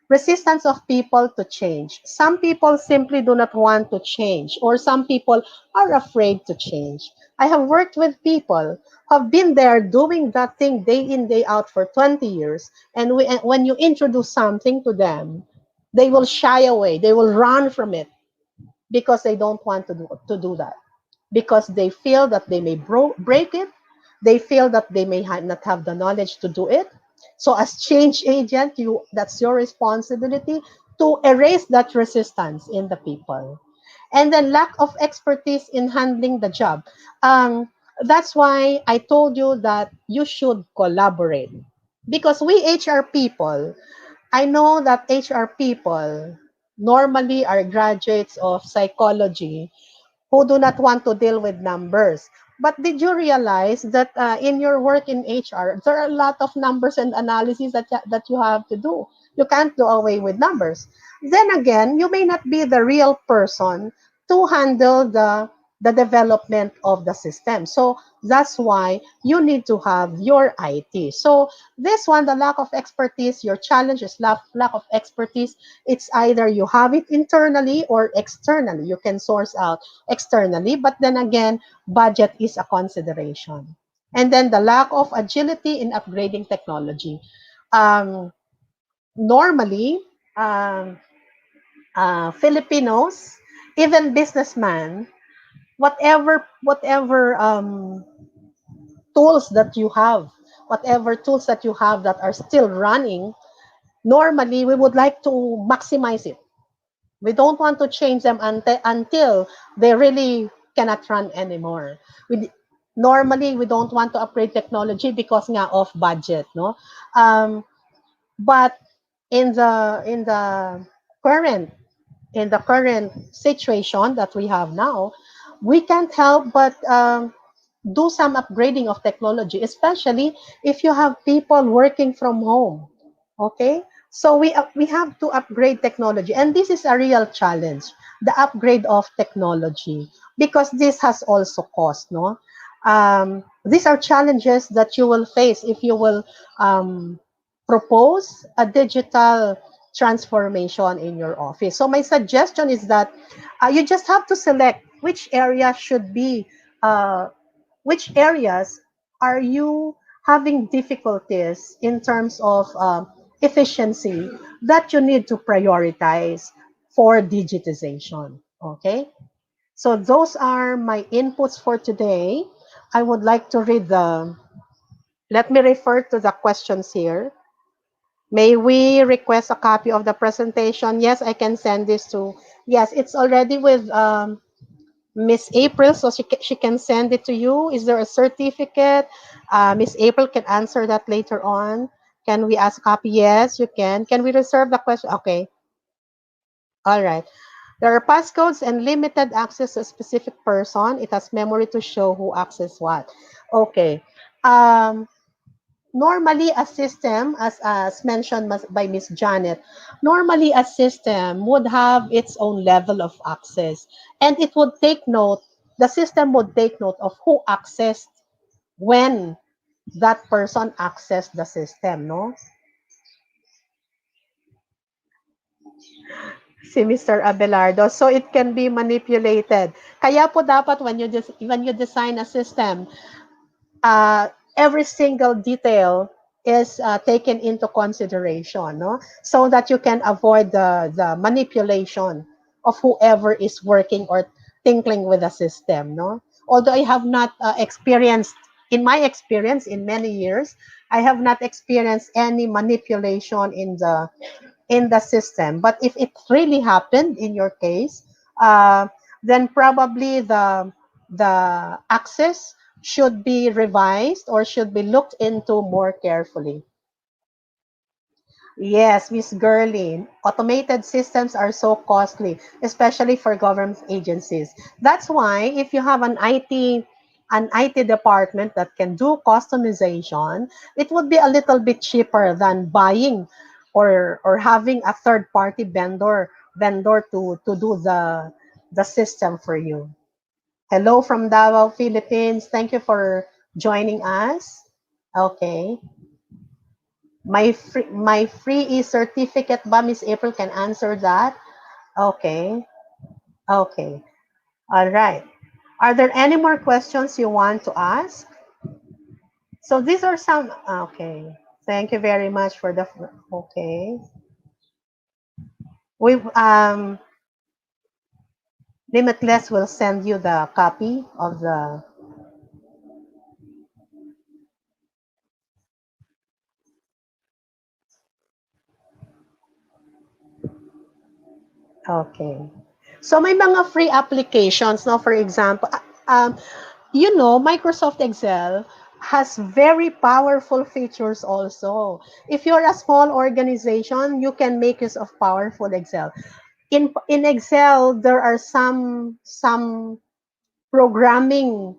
Resistance of people to change. Some people simply do not want to change, or some people are afraid to change. I have worked with people who have been there doing that thing day in, day out for 20 years, and when you introduce something to them, they will shy away, they will run from it because they don't want to do that, because they feel that they may break it. They feel that they may not have the knowledge to do it. So as change agent, that's your responsibility to erase that resistance in the people. And then lack of expertise in handling the job. That's why I told you that you should collaborate. Because we HR people, I know that HR people normally are graduates of psychology who do not want to deal with numbers. But did you realize that in your work in HR, there are a lot of numbers and analysis that you have to do? You can't do away with numbers. Then again, you may not be the real person to handle the development of the system. So that's why you need to have your IT. So this one, the lack of expertise, your challenge is lack of expertise. It's either you have it internally or externally. You can source out externally, but then again, budget is a consideration. And then the lack of agility in upgrading technology. Um, Normally, um, Filipinos, even businessmen, whatever tools that you have, whatever tools that you have that are still running, normally we would like to maximize it. We don't want to change them until they really cannot run anymore. Normally we don't want to upgrade technology because nga of budget, no? But in the current current situation that we have now, we can't help but do some upgrading of technology, especially if you have people working from home. Okay, so we have to upgrade technology, and this is a real challenge, the upgrade of technology, because this has also cost. No, these are challenges that you will face if you will propose a digital transformation in your office. So my suggestion is that you just have to select which area should be which areas are you having difficulties in terms of efficiency that you need to prioritize for digitization. Okay, so those are my inputs for today. I would like to read let me refer to the questions here. May we request a copy of the presentation? Yes, I can send this to, yes, it's already with Miss April, so she can send it to you. Is there a certificate? Miss April can answer that later on. Can we ask copy? Yes, you can. Can we reserve the question? Okay. All right. There are passcodes and limited access to a specific person. It has memory to show who access what. Okay. Um, Normally, a system, as mentioned by Miss Janet, normally a system would have its own level of access. And it would take note, the system would take note of who accessed when that person accessed the system, no? Si Mr. Abelardo. So it can be manipulated. Kaya po dapat when you design a system, every single detail is taken into consideration, no? So that you can avoid the manipulation of whoever is working or tinkling with the system, no? Although I have not experienced, in my experience in many years, I have not experienced any manipulation in the system. But if it really happened in your case, then probably the access should be revised or should be looked into more carefully. Yes, Miss Gurley, automated systems are so costly, especially for government agencies. That's why if you have an IT department that can do customization, it would be a little bit cheaper than buying or having a third party vendor to do the system for you. Hello from Davao, Philippines. Thank you for joining us. Okay. My free e-certificate ba, Miss April can answer that? Okay. Okay. All right. Are there any more questions you want to ask? So these are some, okay. Thank you very much for the, okay. We Limitless will send you the copy of the, okay. So may mga free applications, no? For example, you know, Microsoft Excel has very powerful features also. If you're a small organization, you can make use of powerful Excel. In Excel, there are some programming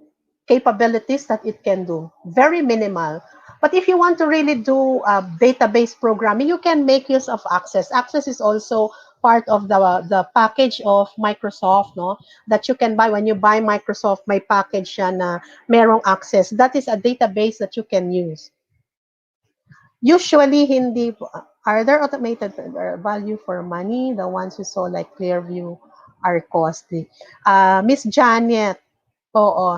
capabilities that it can do. Very minimal. But if you want to really do database programming, you can make use of Access. Access is also part of the package of Microsoft, no? That you can buy when you buy Microsoft, may package siya na merong Access. That is a database that you can use. Usually, hindi are there automated value for money? The ones you saw like Clearview are costly. Miss Janet, oo.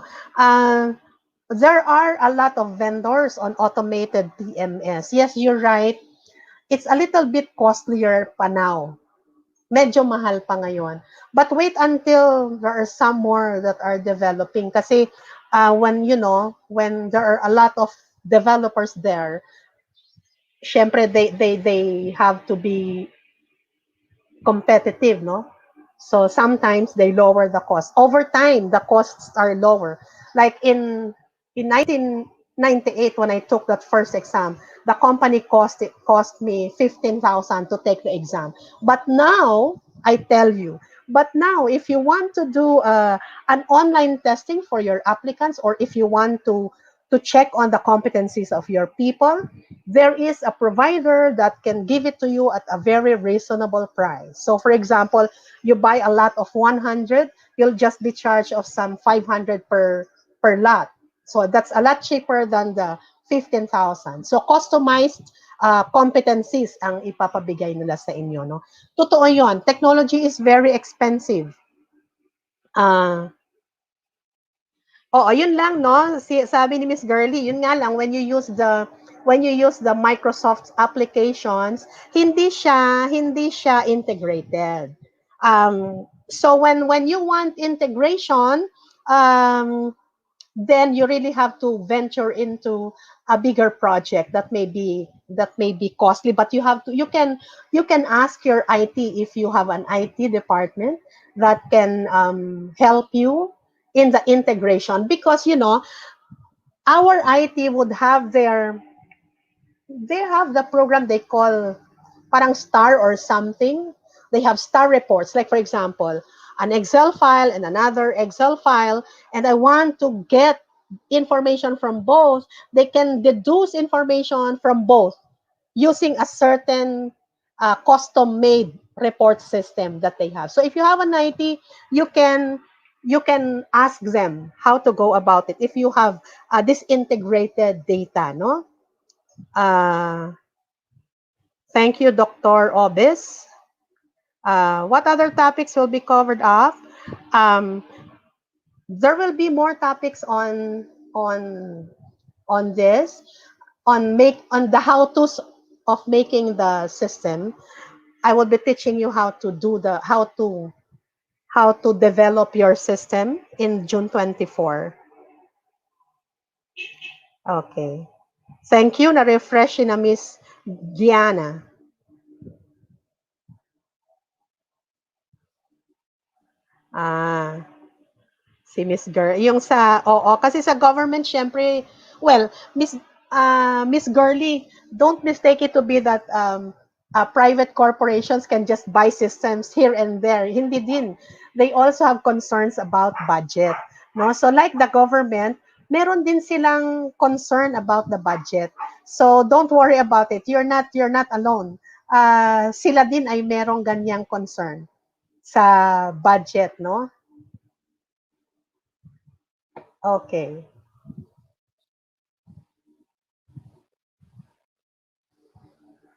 There are a lot of vendors on automated TMS. Yes, you're right. It's a little bit costlier pa now. Medyo mahal pa ngayon. But wait until there are some more that are developing. Kasi when, you know, when there are a lot of developers there, syempre they have to be competitive, no? So sometimes they lower the cost. Over time, the costs are lower. Like in 1998, when I took that first exam, the company cost me 15,000 to take the exam. But now, I tell you, but now if you want to do an online testing for your applicants, or if you want to check on the competencies of your people, there is a provider that can give it to you at a very reasonable price. So for example, you buy a lot of 100, you'll just be charged of some 500 per lot. So that's a lot cheaper than the 15,000. So customized competencies ang ipapabigay nila sa inyo, no? Totoo 'yon. Technology is very expensive. Oo, yun lang 'no, sabi ni Miss Girly, yun nga lang when you use the Microsoft applications, hindi siya integrated. So when you want integration, um, then you really have to venture into a bigger project that may be costly, but you can ask your IT if you have an IT department that can help you in the integration, because our IT would have they have the program they call parang star or something. They have star reports. Like, for example, an Excel file and another Excel file, and I want to get information from both. They can deduce information from both using a certain custom-made report system that they have. So if you have an IT, you can you can ask them how to go about it if you have this integrated data, no? Uh, Thank you, Dr. Obis. What other topics will be covered up? Um, there will be more topics on this, on the how-tos of making the system. I will be teaching you how to develop your system in June 24. Okay. Thank you. Na-refresh na Miss Diana. Ah, si Miss Girl. Yung sa, oo, kasi sa government, syempre, well, Miss Girly, don't mistake it to be that private corporations can just buy systems here and there. Hindi din. They also have concerns about budget. No? So like the government, meron din silang concern about the budget. So don't worry about it. You're not alone. Sila din ay merong ganyang concern sa budget, no? Okay.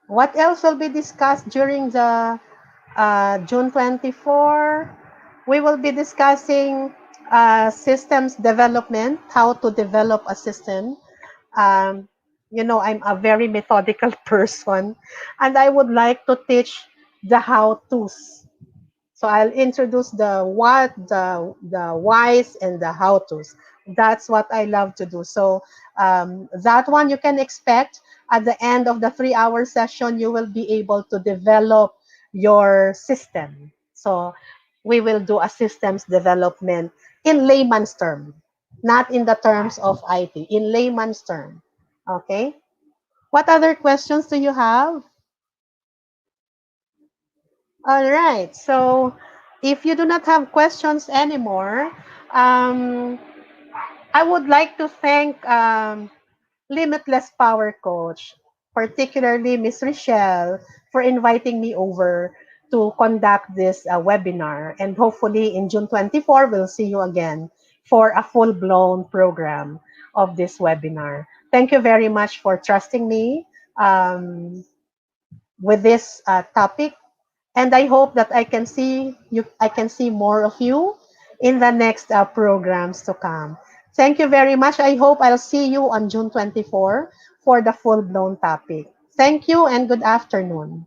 What else will be discussed during the June 24? We will be discussing systems development, how to develop a system. I'm a very methodical person, and I would like to teach the how-tos. So I'll introduce the what, the whys, and the how-tos. That's what I love to do. So that one you can expect at the end of the 3-hour session. You will be able to develop your system. So we will do a systems development in layman's term, not in the terms of IT, in layman's term. Okay. What other questions do you have? All right. So if you do not have questions anymore, um, I would like to thank Limitless Power Coach, particularly Miss Rochelle, for inviting me over to conduct this webinar. And hopefully in June 24, we'll see you again for a full-blown program of this webinar. Thank you very much for trusting me with this topic, and I hope that I can see more of you in the next programs to come. Thank you very much. I hope I'll see you on June 24 for the full-blown topic. Thank you and good afternoon.